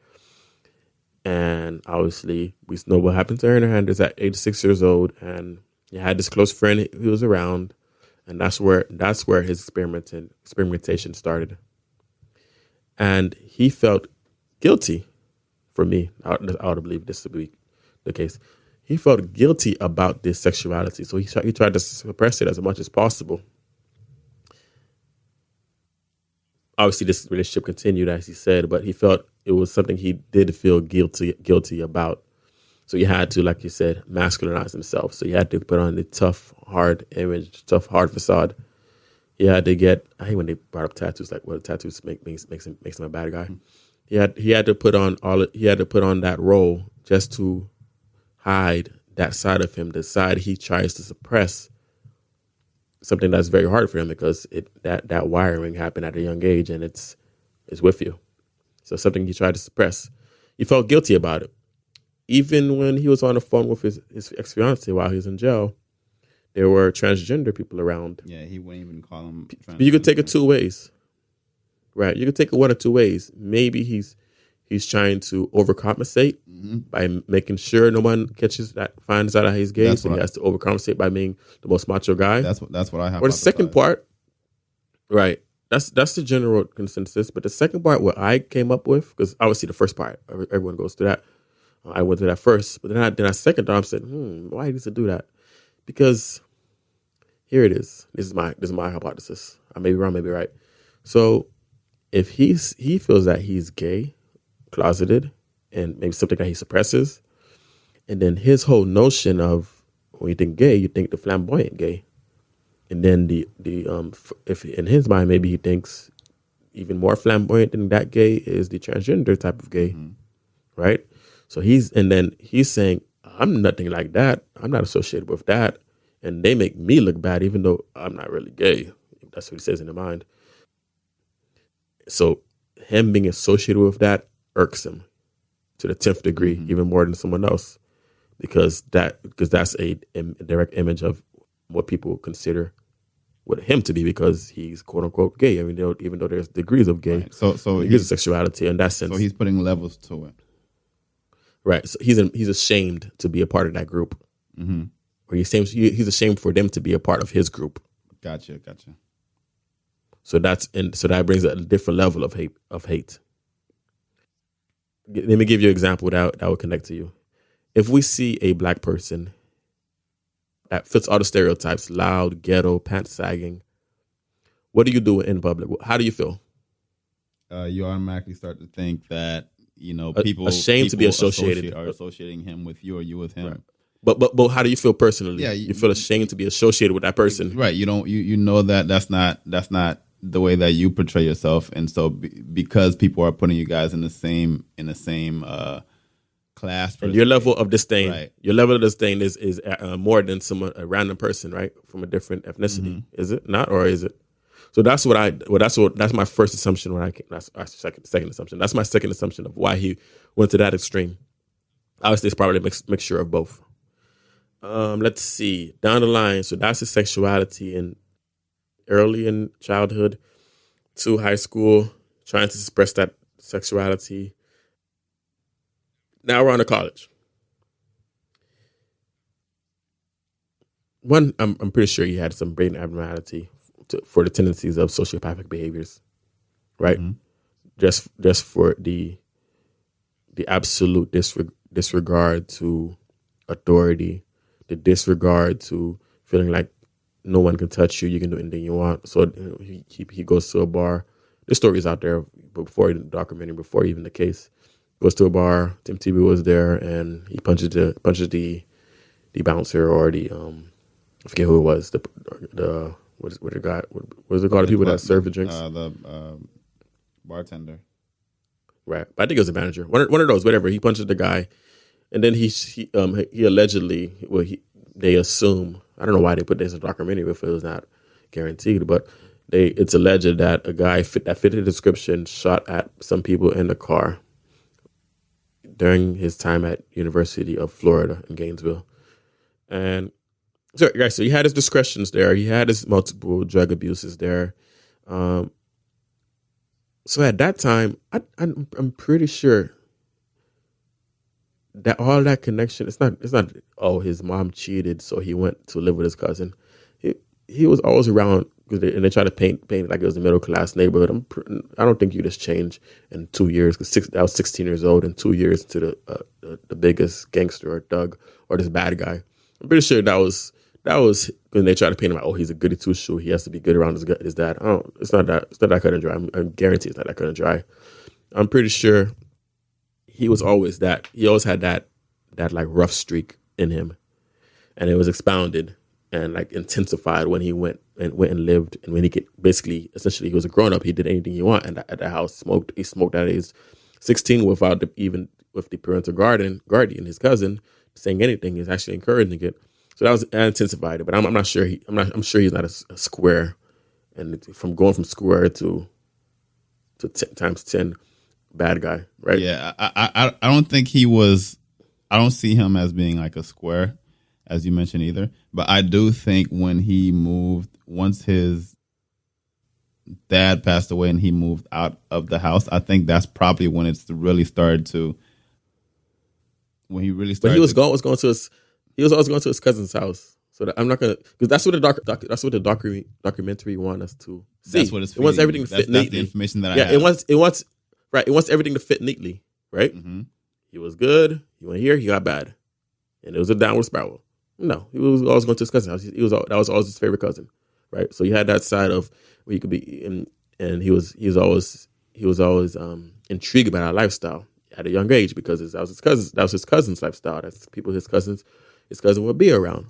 And obviously, we know what happened to Aaron Hernandez at age 6 years old, and he had this close friend he was around, and that's where his experimentation started. And he felt guilty. For me, I would believe this to be the case. He felt guilty about this sexuality, so he tried to suppress it as much as possible. Obviously, this relationship continued, as he said, but he felt it was something he did feel guilty about. So he had to, like you said, masculinize himself. So he had to put on the tough, hard image, tough, hard facade. He had to get. I hate when they brought up tattoos. Like, what tattoos makes him a bad guy. He had to put on that role just to hide that side of him, the side he tries to suppress. Something that's very hard for him because that wiring happened at a young age, and it's with you. So something he tried to suppress. He felt guilty about it. Even when he was on the phone with his ex-fiancée while he was in jail, there were transgender people around. Yeah, he wouldn't even call them. You could take it two ways, right? You could take it one or two ways. Maybe he's trying to overcompensate by making sure no one finds out that he's gay, so he has to overcompensate by being the most macho guy. That's what I have. Or the second part, right? That's the general consensus. But the second part, what I came up with, because obviously the first part, everyone goes through that. I went through that first, but then I second thought, I said, why did he do that? Because here it is. This is my hypothesis. I may be wrong, maybe right. So if he feels that he's gay, closeted, and maybe something that he suppresses, and then his whole notion of when you think gay, you think the flamboyant gay, and then if in his mind maybe he thinks even more flamboyant than that gay is the transgender type of gay, right? So he's saying, I'm nothing like that. I'm not associated with that. And they make me look bad, even though I'm not really gay. That's what he says in the mind. So him being associated with that irks him to the 10th degree, even more than someone else, because that's a direct image of what people consider what him to be, because he's quote unquote gay. I mean, even though there's degrees of gay, right. So degrees of sexuality in that sense. So he's putting levels to it. Right. So he's ashamed to be a part of that group. Or he's ashamed for them to be a part of his group. Gotcha. So that brings a different level of hate. Let me give you an example that would connect to you. If we see a black person that fits all the stereotypes, loud, ghetto, pants sagging, what do you do in public? How do you feel? You automatically start to think that, people ashamed to be associated, are associating him with you or you with him. Right. But how do you feel personally? Yeah, you feel ashamed to be associated with that person, right? You don't you know that's not the way that you portray yourself, and so because people are putting you guys in the same class, and your level of disdain, right. Your level of disdain is more than a random person, right, from a different ethnicity. Is it not, or is it? So that's my first assumption. That's our second assumption. That's my second assumption of why he went to that extreme. Obviously, it's probably a mixture of both. Let's see down the line. So that's his sexuality early in childhood to high school, trying to suppress that sexuality. Now we're on to college. One, I'm pretty sure he had some brain abnormality for the tendencies of sociopathic behaviors, right? Just for the absolute disregard to authority, the disregard to feeling like no one can touch you, you can do anything you want. So he goes to a bar. The story's out there before the documentary, before even the case. Goes to a bar. Tim Tebow was there, and he punches the bouncer or the I forget who it was. What is it called? The people that serve the drinks. The bartender. Right, but I think it was the manager. One of those, whatever. He punches the guy, and then he allegedly, they assume, I don't know why they put this in a documentary if it was not guaranteed, but it's alleged that a guy that fit the description shot at some people in the car during his time at University of Florida in Gainesville. And so he had his discretions there. He had his multiple drug abuses there. So at that time, I'm pretty sure that all that connection, it's not, his mom cheated, so he went to live with his cousin. He was always around, and they try to paint it like it was a middle class neighborhood. I don't think you just change in 2 years, because I was 16 years old, and 2 years to the biggest gangster or thug or this bad guy. I'm pretty sure that was when they try to paint him like, he's a goody two shoe. He has to be good around his dad. It's not that cut and dry. I guarantee it's not that cut and dry. I'm pretty sure he was always that. He always had that like rough streak in him, and it was expounded and like intensified when he went and lived, and when he could essentially he was a grown up. He did anything he wanted at the house. He smoked at age 16 without even with the parental guardian, his cousin, saying anything. He's actually encouraging it. So that intensified it. But I'm not sure I'm sure he's not a square, and from going from square to 10 times 10 bad guy, right? Yeah, I don't think he was. I don't see him as being like a square, as you mentioned either. But I do think when he moved, once his dad passed away and he moved out of the house, I think that's probably when it's really started to. When he really started, but he was always going to his cousin's house. So that I'm not gonna, because that's what the documentary wants us to see. That's what it's. It wants everything to fit neatly. That's the information that I have. It wants everything to fit neatly, right? Mm-hmm. He was good. He went here. He got bad, and it was a downward spiral. No, he was always going to his cousin's house. That was always his favorite cousin, right? So he had that side of where he could be, and he was always intrigued by our lifestyle at a young age because that was his cousin's lifestyle. That's people his cousin would be around,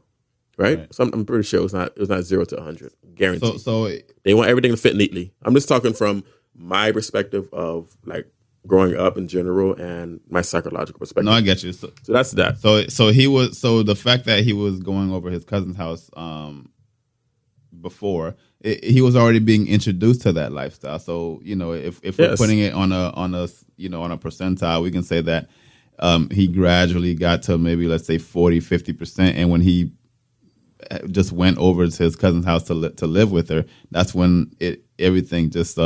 right? So I'm pretty sure it was not 0 to 100, guaranteed. So they want everything to fit neatly. I'm just talking from my perspective of like growing up in general and my psychological perspective. No, I get you. So that's that. So the fact that he was going over his cousin's house before, he was already being introduced to that lifestyle. So, if we're putting it on a percentile, we can say that he gradually got to maybe, let's say 40-50%, and when he just went over to his cousin's house to live with her, that's when everything just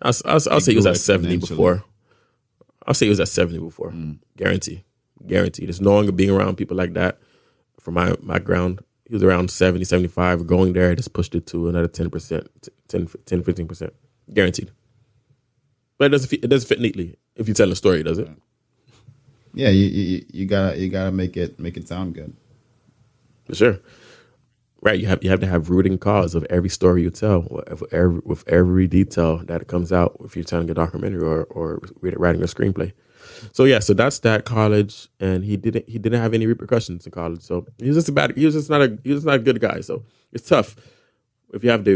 I'll say he was at 70 before. I'll say he was at 70 before. Guarantee. There's no longer being around people like that. From my ground, he was around 70, 75. Going there, just pushed it to another 10%, 10, 15%. Guaranteed. But it doesn't fit neatly. If you tell a story, does it? Yeah, you gotta make it sound good. For sure. Right, you have to have rooting cause of every story you tell, with every detail that comes out if you're telling a documentary or writing a screenplay. So that's that college, and he didn't have any repercussions in college. So he was just not a good guy. So it's tough if you have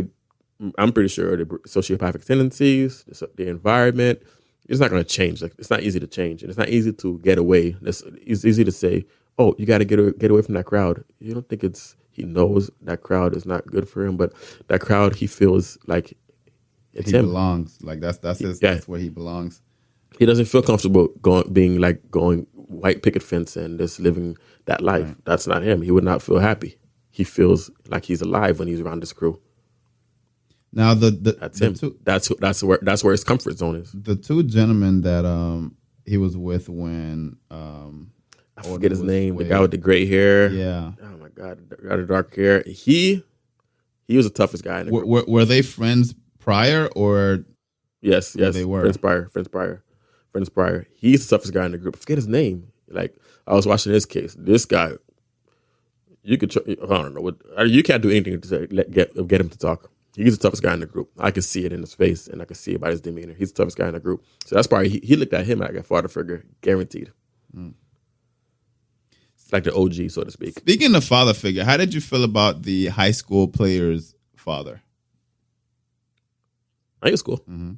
I'm pretty sure the sociopathic tendencies, the environment. It's not going to change. Like, it's not easy to change, and it's not easy to get away. It's easy to say, "Oh, you got to get away from that crowd." You don't think he knows that crowd is not good for him, but that crowd, he feels like it's him. He belongs. Like that's where he belongs. He doesn't feel comfortable going white picket fence and just living that life. Right. That's not him. He would not feel happy. He feels like he's alive when he's around this crew. Now that's him. That's where his comfort zone is. The two gentlemen that he was with when I forget his name. The guy with the gray hair. Yeah. Oh my God, the guy with the dark hair. He was the toughest guy in the group. Were they friends prior or? Yes, they were Friends prior. He's the toughest guy in the group. I forget his name. Like, I was watching this case. This guy, I don't know what. You can't do anything to get him to talk. He's the toughest guy in the group. I can see it in his face, and I can see it by his demeanor. He's the toughest guy in the group. So that's probably he looked at him like a father figure, guaranteed. It's like the OG, so to speak. Speaking of father figure, how did you feel about the high school player's father? I think it was cool. Mm-hmm.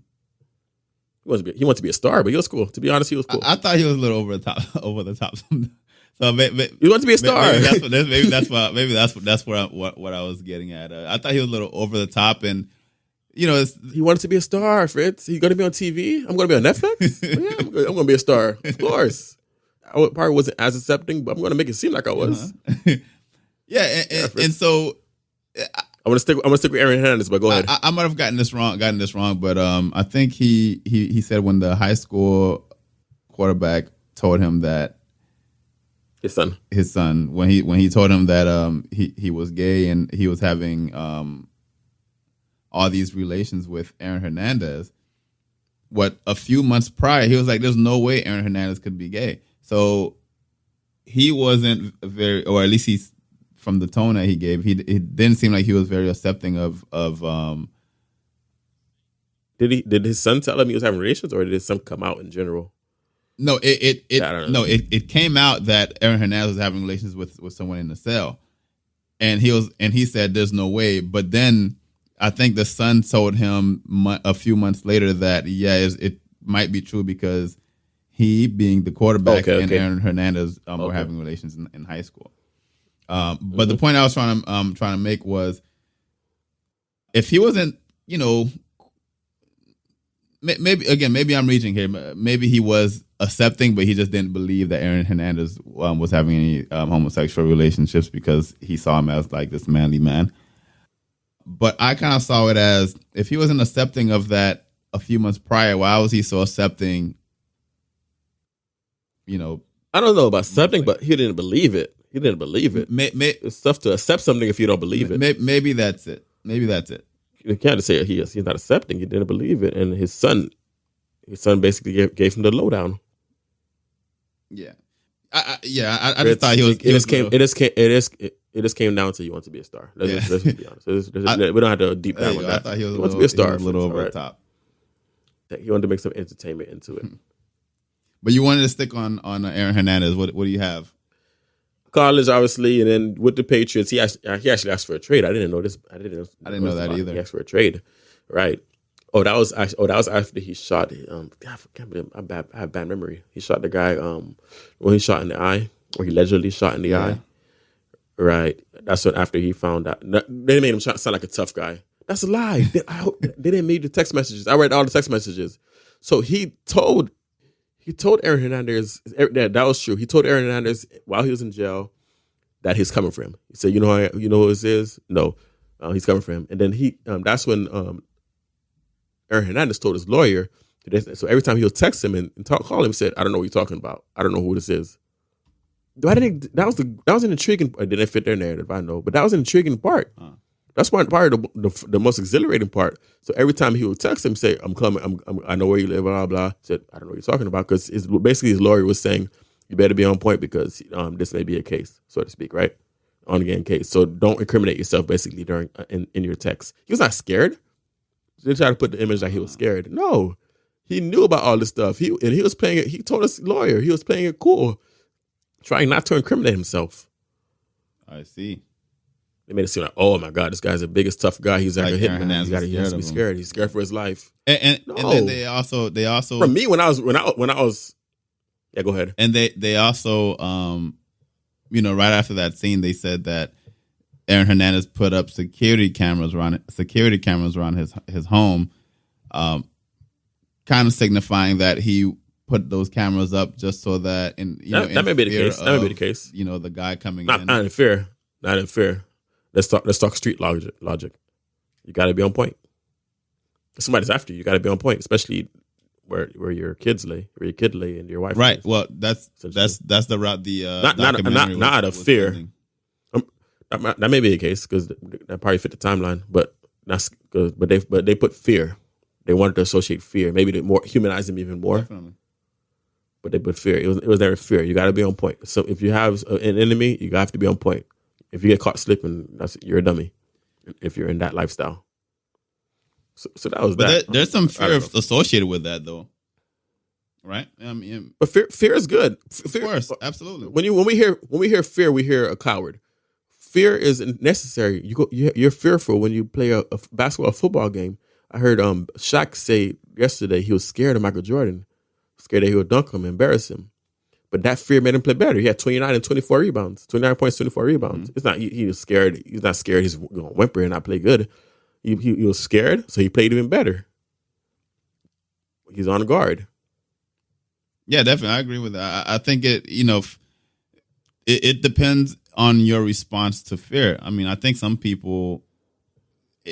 He wanted to be a star, but he was cool. To be honest, he was cool. I thought he was a little over the top. So he wanted to be a star. Maybe that's what I was getting at. I thought he was a little over the top, and he wanted to be a star. Fritz, he's going to be on TV. I'm going to be on Netflix. Yeah, I'm going to be a star. Of course, I probably wasn't as accepting, but I'm going to make it seem like I was. Yeah, and so I'm going to stick with Aaron Hernandez, but go ahead. I might have gotten this wrong, but I think he said when the high school quarterback told him that his son when he told him that he was gay and he was having all these relations with Aaron Hernandez, a few months prior he was like, there's no way Aaron Hernandez could be gay. So he wasn't very, or at least he's, from the tone that he gave, it didn't seem like he was very accepting of Did his son tell him he was having relations, or did his son come out in general? No, it came out that Aaron Hernandez was having relations with someone in the cell, and he said there's no way. But then I think the son told him a few months later that it might be true because he, being the quarterback, and Aaron Hernandez were having relations in high school. But the point I was trying to make was, if he wasn't, maybe I'm reaching here. Maybe he was accepting, but he just didn't believe that Aaron Hernandez was having any homosexual relationships because he saw him as like this manly man. But I kind of saw it as, if he wasn't accepting of that a few months prior, why was he so accepting? I don't know about accepting, but he didn't believe it. He didn't believe it. It's tough to accept something if you don't believe it. Maybe that's it. You can't just say he's not accepting. He didn't believe it, and his son basically gave him the lowdown. Yeah, I just thought he was. It just came down to you want to be a star. Let's just be honest. We don't have to deep dive on that. I thought he was wants to be a star. A little over the top. He wanted to make some entertainment into it. But you wanted to stick on Aaron Hernandez. What do you have? College, obviously, and then with the Patriots, he actually asked for a trade. I didn't know this. I didn't know that either. He asked for a trade, right? That was after he shot. I can't believe I have bad memory. He shot the guy when he shot in the eye, or he allegedly shot in the eye. Right. That's what after he found out. They made him sound like a tough guy. That's a lie. They didn't read the text messages. I read all the text messages. So he told Aaron Hernandez that was true. He told Aaron Hernandez while he was in jail that he's coming for him. He said, "You know who this is? No, he's coming for him." And then that's when Aaron Hernandez told his lawyer. So every time he would text him and call him, he said, "I don't know what you're talking about. I don't know who this is." That was an intriguing. It didn't fit their narrative, I know, but that was an intriguing part. That's part of the most exhilarating part. So every time he would text him, say, "I'm coming. I know where you live." Blah blah. Said, "I don't know what you're talking about," because basically his lawyer was saying, "You better be on point because this may be a case, so to speak, right? On again case. So don't incriminate yourself basically during in your text." He was not scared. They tried to put the image like he was scared. No, he knew about all this stuff. He was playing it. He told his lawyer he was playing it cool, trying not to incriminate himself. I see. They made it seem like, oh my God, this guy's the biggest tough guy he's ever hit. He has to be scared. He's scared for his life. And then they also for me when I was yeah, go ahead. And they also right after that scene they said that Aaron Hernandez put up security cameras around his home, kind of signifying that he put those cameras up just so that that may be the case. That may be the case. The guy coming in. Not in fear. Not in fear. Let's talk street logic. You got to be on point. If somebody's after you, got to be on point, especially where your kids lay, where your kid lay, and your wife. Right. Lays. Well, that's the route. Not out of fear. That may be the case because that probably fit the timeline, but that's good. But they put fear. They wanted to associate fear, maybe to more humanize him even more. Definitely. But they put fear. It was their fear. You got to be on point. So if you have an enemy, you have to be on point. If you get caught slipping, you're a dummy. If you're in that lifestyle. So that was that. There's some fear associated with that, though, right? But fear is good. Fear, of course, absolutely. When we hear fear, we hear a coward. Fear is necessary. You're fearful when you play a basketball, football game. I heard Shaq say yesterday he was scared of Michael Jordan, scared that he would dunk him, embarrass him. But that fear made him play better. He had 29 and 24 rebounds, 29 points, 24 rebounds. It's not he was scared. He's not scared. He's going to whimper and not play good. He was scared, so he played even better. He's on guard. Yeah, definitely. I agree with that. I think it depends on your response to fear. I mean, I think some people,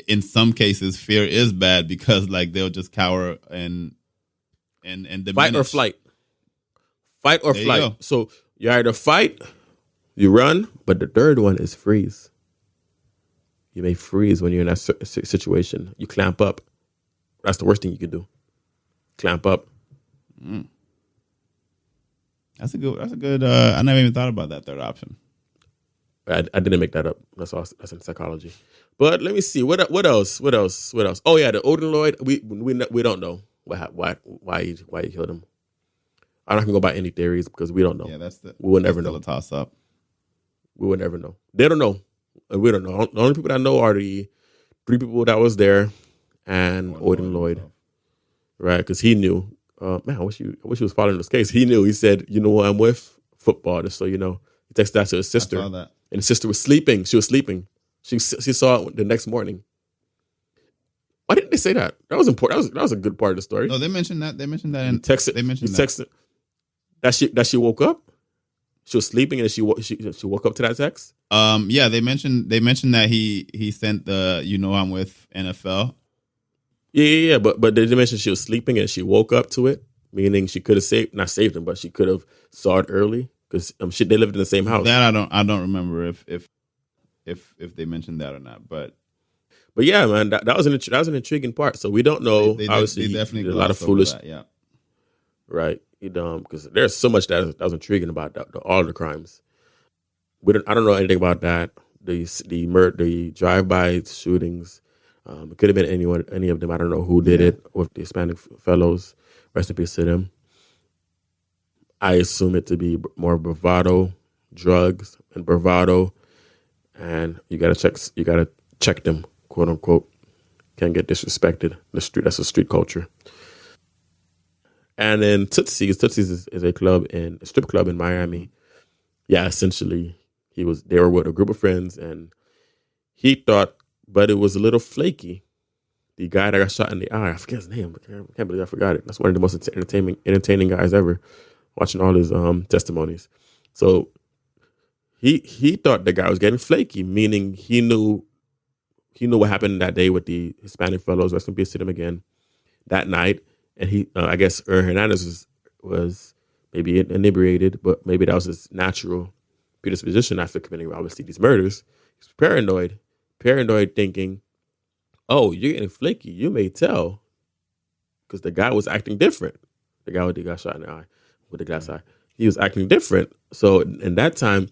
in some cases, fear is bad because they'll just cower and diminish. Fight or flight. Fight or flight. So you either fight, you run, but the third one is freeze. You may freeze when you're in that situation. You clamp up. That's the worst thing you could do. Clamp up. That's a good. I never even thought about that third option. I didn't make that up. That's in psychology. But let me see. What else? Oh yeah, the Odin Lloyd. We don't know why he killed him. I'm not gonna go by any theories because we don't know. Yeah, we will never know. A toss up. We will never know. They don't know. We don't know. The only people that know are the 3 people that was there and Odin Lloyd. Right, because he knew. Man, I wish he was following this case. He knew. He said, "You know what I'm with? Football." Just so you know, he texted that to his sister, and his sister was sleeping. She was sleeping. She saw it the next morning. Why didn't they say that? That was important. That was a good part of the story. No, they mentioned that. They mentioned that in text. They mentioned that she woke up. She was sleeping and she woke up to that text. Yeah, they mentioned that he sent the I'm with NFL. Yeah, but they mentioned she was sleeping and she woke up to it, meaning she could have not saved him, but she could have saw it early because they lived in the same house. That I don't remember if they mentioned that or not, but yeah, man, that was an intriguing part. So we don't know. They obviously, definitely did a lot of foolish. That, yeah. right? He because there's so much that was intriguing about all the crimes. I don't know anything about that. The drive-by shootings. It could have been any of them. I don't know who did it with the Hispanic fellows. Rest in peace to them. I assume it to be more bravado, drugs and bravado, and you gotta check them, quote unquote. Can't get disrespected. That's a street culture. And then Tootsie's is a strip club in Miami. Yeah, essentially they were with a group of friends, and he thought, but it was a little flaky. The guy that got shot in the eye, I forget his name. I can't believe I forgot it. That's one of the most entertaining guys ever. Watching all his testimonies, so he thought the guy was getting flaky, meaning he knew what happened that day with the Hispanic fellows. Rest in peace to them again that night, and he I guess Aaron Hernandez was maybe inebriated, but maybe that was his natural predisposition after committing obviously these murders. He's paranoid, thinking, "Oh, you're getting flaky. You may tell," because the guy was acting different. The guy who got shot in the eye. With the glass eye, he was acting different. So in that time,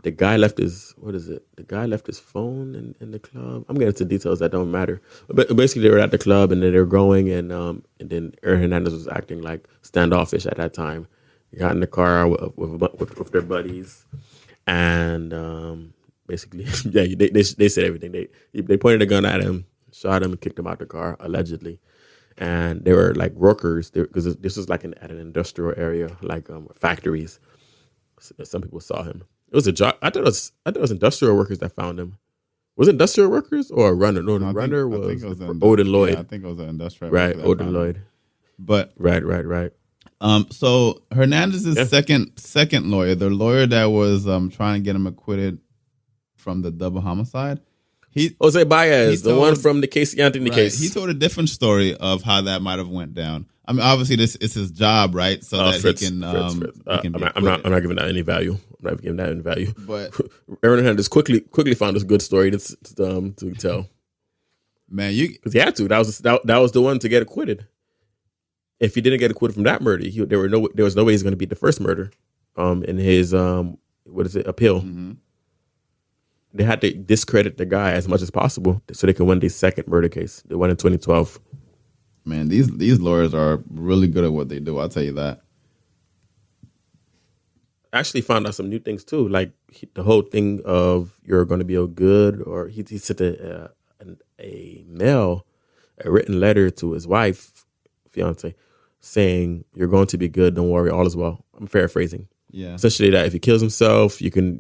the guy left his phone in the club. I'm getting into details that don't matter. But basically, they were at the club and then they were going, and then Aaron Hernandez was acting like standoffish at that time. He got in the car with their buddies, and basically, yeah, they said everything. They pointed a gun at him, shot him, and kicked him out the car allegedly. And they were like workers because this was like at an industrial area, like factories. Some people saw him. It was a job. I thought it was industrial workers that found him. Was it industrial workers or a runner? No, the runner was Odin Lloyd. Yeah, I think it was an industrial. Right, Odin Lloyd. But right. So Hernandez's second lawyer, the lawyer that was trying to get him acquitted from the double homicide. Jose Baez, the one from the Casey Anthony case. He told a different story of how that might have went down. I mean, obviously, this is his job, right? So that Fritz, he can. I'm not giving that any value. I'm not giving that any value. But Aaron Hernandez quickly found this good story to tell. Man, because he had to. That was the one to get acquitted. If he didn't get acquitted from that murder, there was no way he's going to beat the first murder. In his appeal. Mm-hmm. They had to discredit the guy as much as possible so they could win the second murder case, the one in 2012. Man, these lawyers are really good at what they do. I'll tell you that. I actually found out some new things too, like the whole thing of you're going to be a good, or he sent a written letter to his fiance, saying you're going to be good. Don't worry, all is well. I'm paraphrasing. Yeah. Essentially, that if he kills himself, you can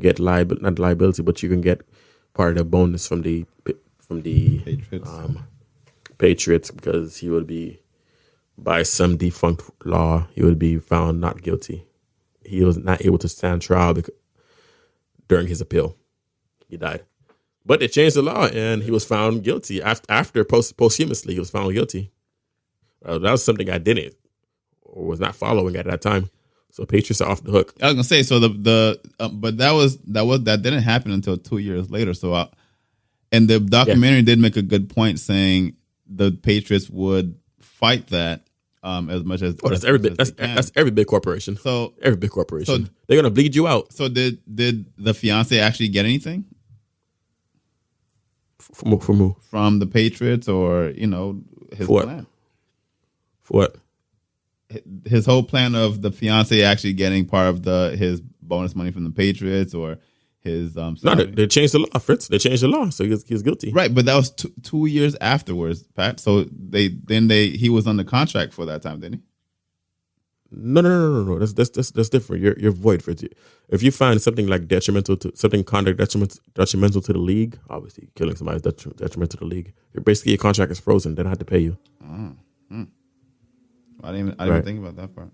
get not liability, but you can get part of the bonus from the Patriots, because he would be, by some defunct law, he would be found not guilty. He was not able to stand trial during his appeal. He died, but they changed the law, and he was found guilty after posthumously. He was found guilty. That was something I didn't or was not following at that time. So Patriots are off the hook. I was gonna say, so but that didn't happen until 2 years later. So, and the documentary did make a good point, saying the Patriots would fight that as much as that's every big corporation. So every big corporation, they're gonna bleed you out. So did the fiance actually get anything from who? From the Patriots, or his plan? For what? His whole plan of the fiance actually getting part of his bonus money from the Patriots, or his no, they changed the law, Fritz. They changed the law, so he's guilty. Right, but that was 2 years afterwards, Pat. So he was under contract for that time, didn't he? No. That's different. You're void, Fritz. If you find something like detrimental to the league, obviously killing somebody is detrimental to the league. Your contract is frozen. They don't have to pay you. I didn't even think about that part.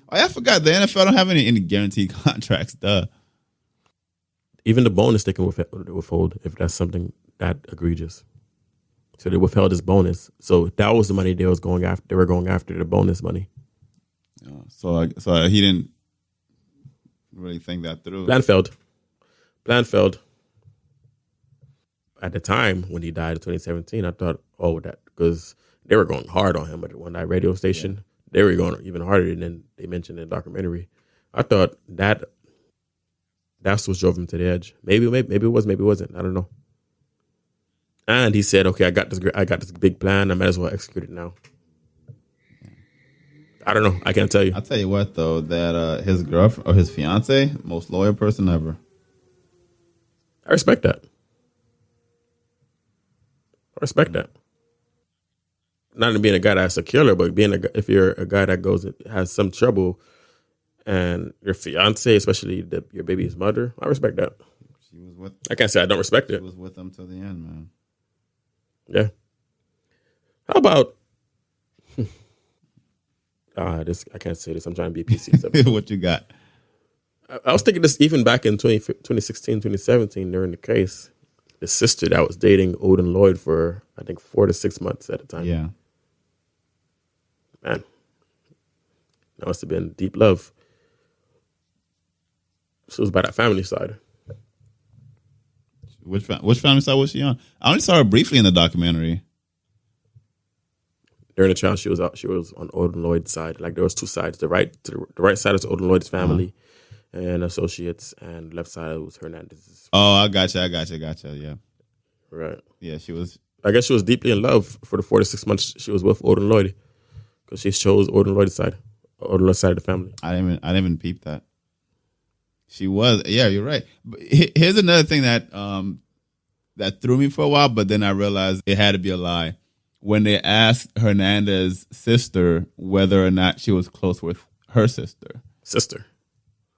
Oh, yeah, I forgot. The NFL don't have any guaranteed contracts. Duh. Even the bonus they can withhold if that's something that egregious. So they withheld his bonus. So that was the money they were going after the bonus money. So he didn't really think that through. Plan failed. At the time when he died in 2017, I thought, that because they were going hard on him on that radio station. they were going even harder than they mentioned in the documentary. I thought that's what drove him to the edge. Maybe it was, maybe it wasn't. I don't know. And he said, "Okay, I got this big plan. I might as well execute it now." I don't know. I can't tell you. I'll tell you what, though, that his girlfriend or his fiance, most loyal person ever. I respect that. Not in being a guy that's a killer, but if you're a guy that has some trouble, and your fiance, especially your baby's mother, I respect that. She was with. I can't say I don't respect it. She was with him till the end, man. Yeah. How about? I can't say this. I'm trying to be PC. What you got? I was thinking this even back in 2016, 2017 during the case. The sister that was dating Odin Lloyd for, I think, 4 to 6 months at a time. Yeah. Man. That must have been deep love. She was by that family side. Which family side was she on? I only saw her briefly in the documentary. During the trial, she was on Odin Lloyd's side. Like there was 2 sides. The right side was Odin Lloyd's family and associates, and left side was Hernandez's. Oh, I gotcha. Yeah. Right. Yeah, she was. I guess she was deeply in love for the 4 to 6 months she was with Odin Lloyd, because she chose Odin Lloyd's side of the family. I didn't even peep that. She was. Yeah, you're right. But here's another thing that that threw me for a while, but then I realized it had to be a lie. When they asked Hernandez's sister whether or not she was close with her sister.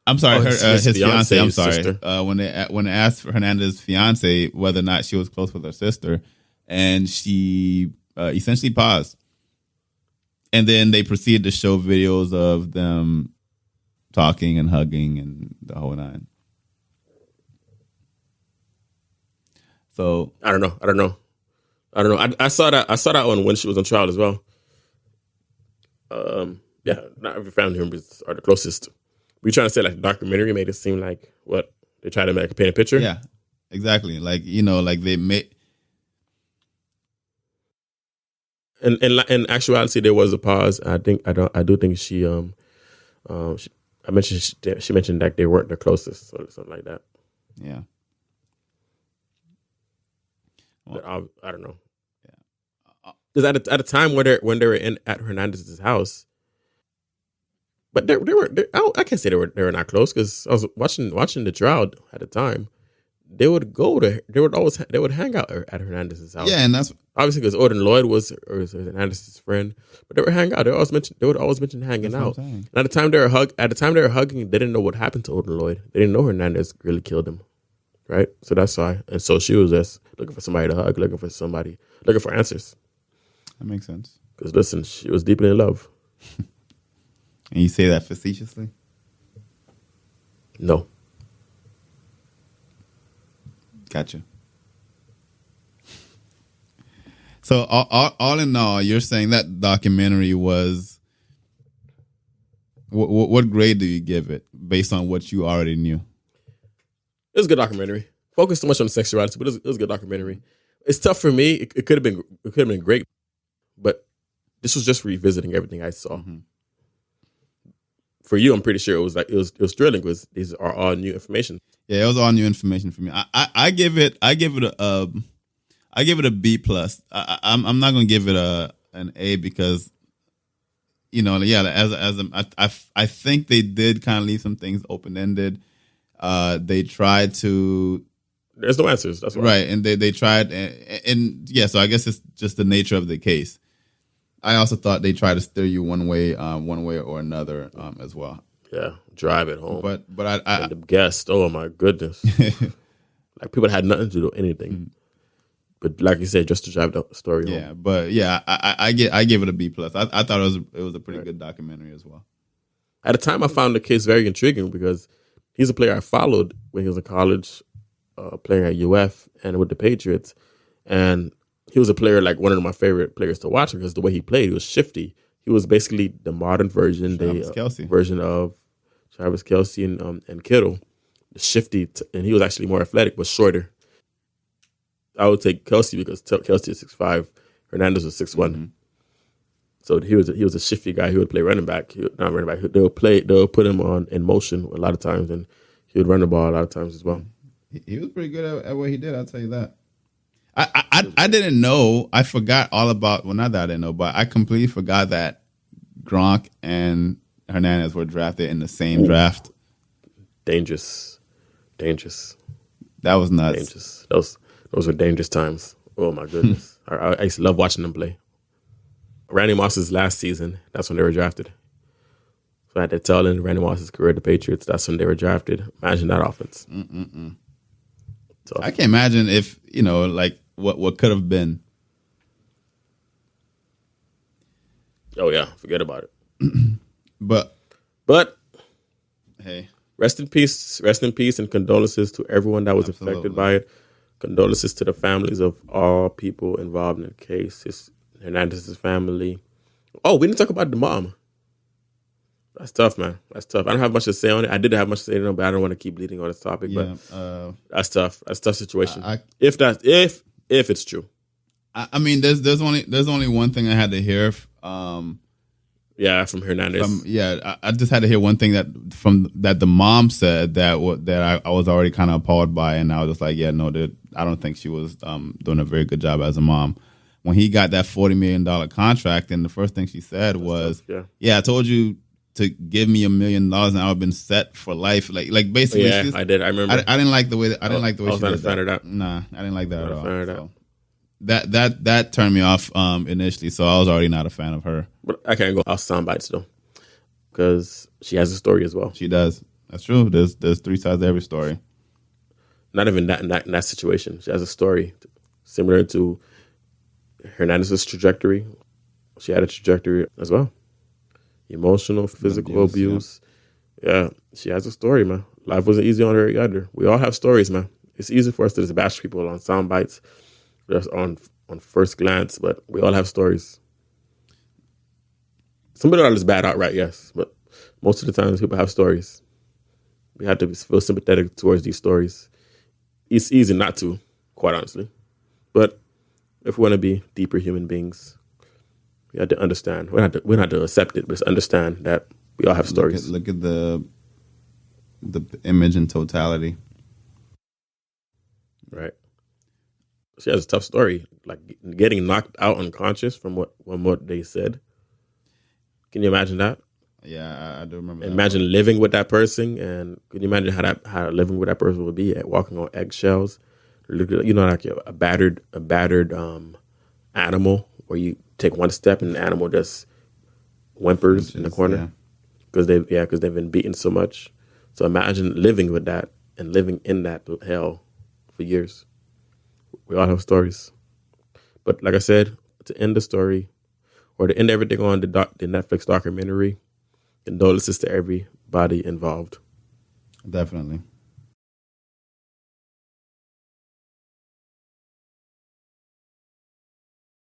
I'm sorry, his fiance. I'm sorry. When they asked Hernandez's fiance whether or not she was close with her sister, and she essentially paused, and then they proceeded to show videos of them talking and hugging and the whole nine. So I don't know. I saw that one when she was on trial as well. Yeah, not every family members are the closest. We trying to say like the documentary made it seem like what they try to make paint a picture. Yeah, exactly. Like like they made. In actuality, there was a pause. I do think she mentioned that they weren't the closest or something like that. Yeah. But I don't know. Yeah. Because at a time when they were at Hernandez's house, but they were I can't say they were not close, because I was watching the trial at the time. They would hang out at Hernandez's house. Yeah, and that's obviously because Odin Lloyd was Hernandez's friend, but they would hang out. They would always mention hanging out. And at the time they were hugging, they didn't know what happened to Odin Lloyd. They didn't know Hernandez really killed him, right? So that's why. And so she was just looking for somebody to hug, looking for answers. That makes sense. Because listen, she was deeply in love. And you say that facetiously? No. Gotcha. So all in all, you're saying that documentary was. What grade do you give it based on what you already knew? It was a good documentary. Focused too much on sexuality, but it was a good documentary. It's tough for me. It could have been great, but this was just revisiting everything I saw. Mm-hmm. For you, I'm pretty sure it was thrilling, because these are all new information. Yeah, it was all new information for me. I give it a B plus. I'm not gonna give it an A, because I think they did kind of leave some things open ended. They tried to. There's no answers. That's why. Right, and they tried, and yeah. So I guess it's just the nature of the case. I also thought they tried to steer you one way or another as well. Yeah, drive it home. But I and the guest, oh my goodness, like people had nothing to do with anything. Mm-hmm. But like you said, just to drive the story home. Yeah, but yeah, I give it a B plus. I thought it was a pretty good documentary as well. At the time, I found the case very intriguing, because he's a player I followed when he was in college, playing at UF and with the Patriots, and he was a player, like one of my favorite players to watch, because the way he played, he was shifty. He was basically the modern version, version of Travis Kelce and Kittle, the shifty, and he was actually more athletic but shorter. I would take Kelce because Kelce is 6'5", Hernandez was 6'1". Mm-hmm. So he was a shifty guy. He would play running back. Not running back. They'll put him on in motion a lot of times, and he would run the ball a lot of times as well. He was pretty good at what he did. I'll tell you that. I didn't know. I forgot all about. Well, not that I didn't know, but I completely forgot that Gronk and Hernandez were drafted in the same draft. Dangerous. That was nuts. Dangerous. Those were dangerous times. Oh my goodness. I used to love watching them play. Randy Moss's last season, that's when they were drafted. So I had to tell in Randy Moss's career at the Patriots, that's when they were drafted. Imagine that offense. So, I can't imagine if, like what could have been. Oh yeah, forget about it. But hey, rest in peace, and condolences to everyone that was affected by it. Condolences to the families of all people involved in the case. Hernandez's family. Oh, we didn't talk about the mom. That's tough, man. That's tough. I don't have much to say on it. I did have much to say on it, but I don't want to keep leading on this topic. Yeah, but that's tough. That's a tough situation. If it's true. I mean, there's only one thing I had to hear. From Hernandez. I just had to hear one thing that the mom said that I was already kind of appalled by, and I was just like, yeah, no, I don't think she was doing a very good job as a mom. When he got that $40 million contract, and the first thing she said was, I told you to give me $1 million, and I would have been set for life. Like basically, I did. I remember. I didn't like the way. I didn't like the way she did that. Nah, I didn't like that at all. So that turned me off initially. So I was already not a fan of her. But I can't go off sound bites though, because she has a story as well. She does. That's true. There's three sides to every story. Not even that in that situation. She has a story similar to Hernandez's trajectory. She had a trajectory as well. Emotional, physical abuse. Yeah, she has a story, man. Life wasn't easy on her either. We all have stories, man. It's easy for us to just bash people on sound bites, just on first glance, but we all have stories. Some people are just bad outright, yes, but most of the time people have stories. We have to feel sympathetic towards these stories. It's easy not to, quite honestly. But if we want to be deeper human beings, we have to understand. We don't have to accept it, but just understand that we all have stories. Look at the image in totality. Right. She has a tough story, like getting knocked out unconscious from what they said. Can you imagine that? Yeah, I do remember. Imagine living with that person, and can you imagine how living with that person would be, walking on eggshells? Like a battered animal, where you take one step and the animal just whimpers in the corner because they've been beaten so much. So imagine living with that and living in that hell for years. We all have stories, but like I said, to end the story or to end everything on the Netflix documentary, condolences to everybody involved. Definitely.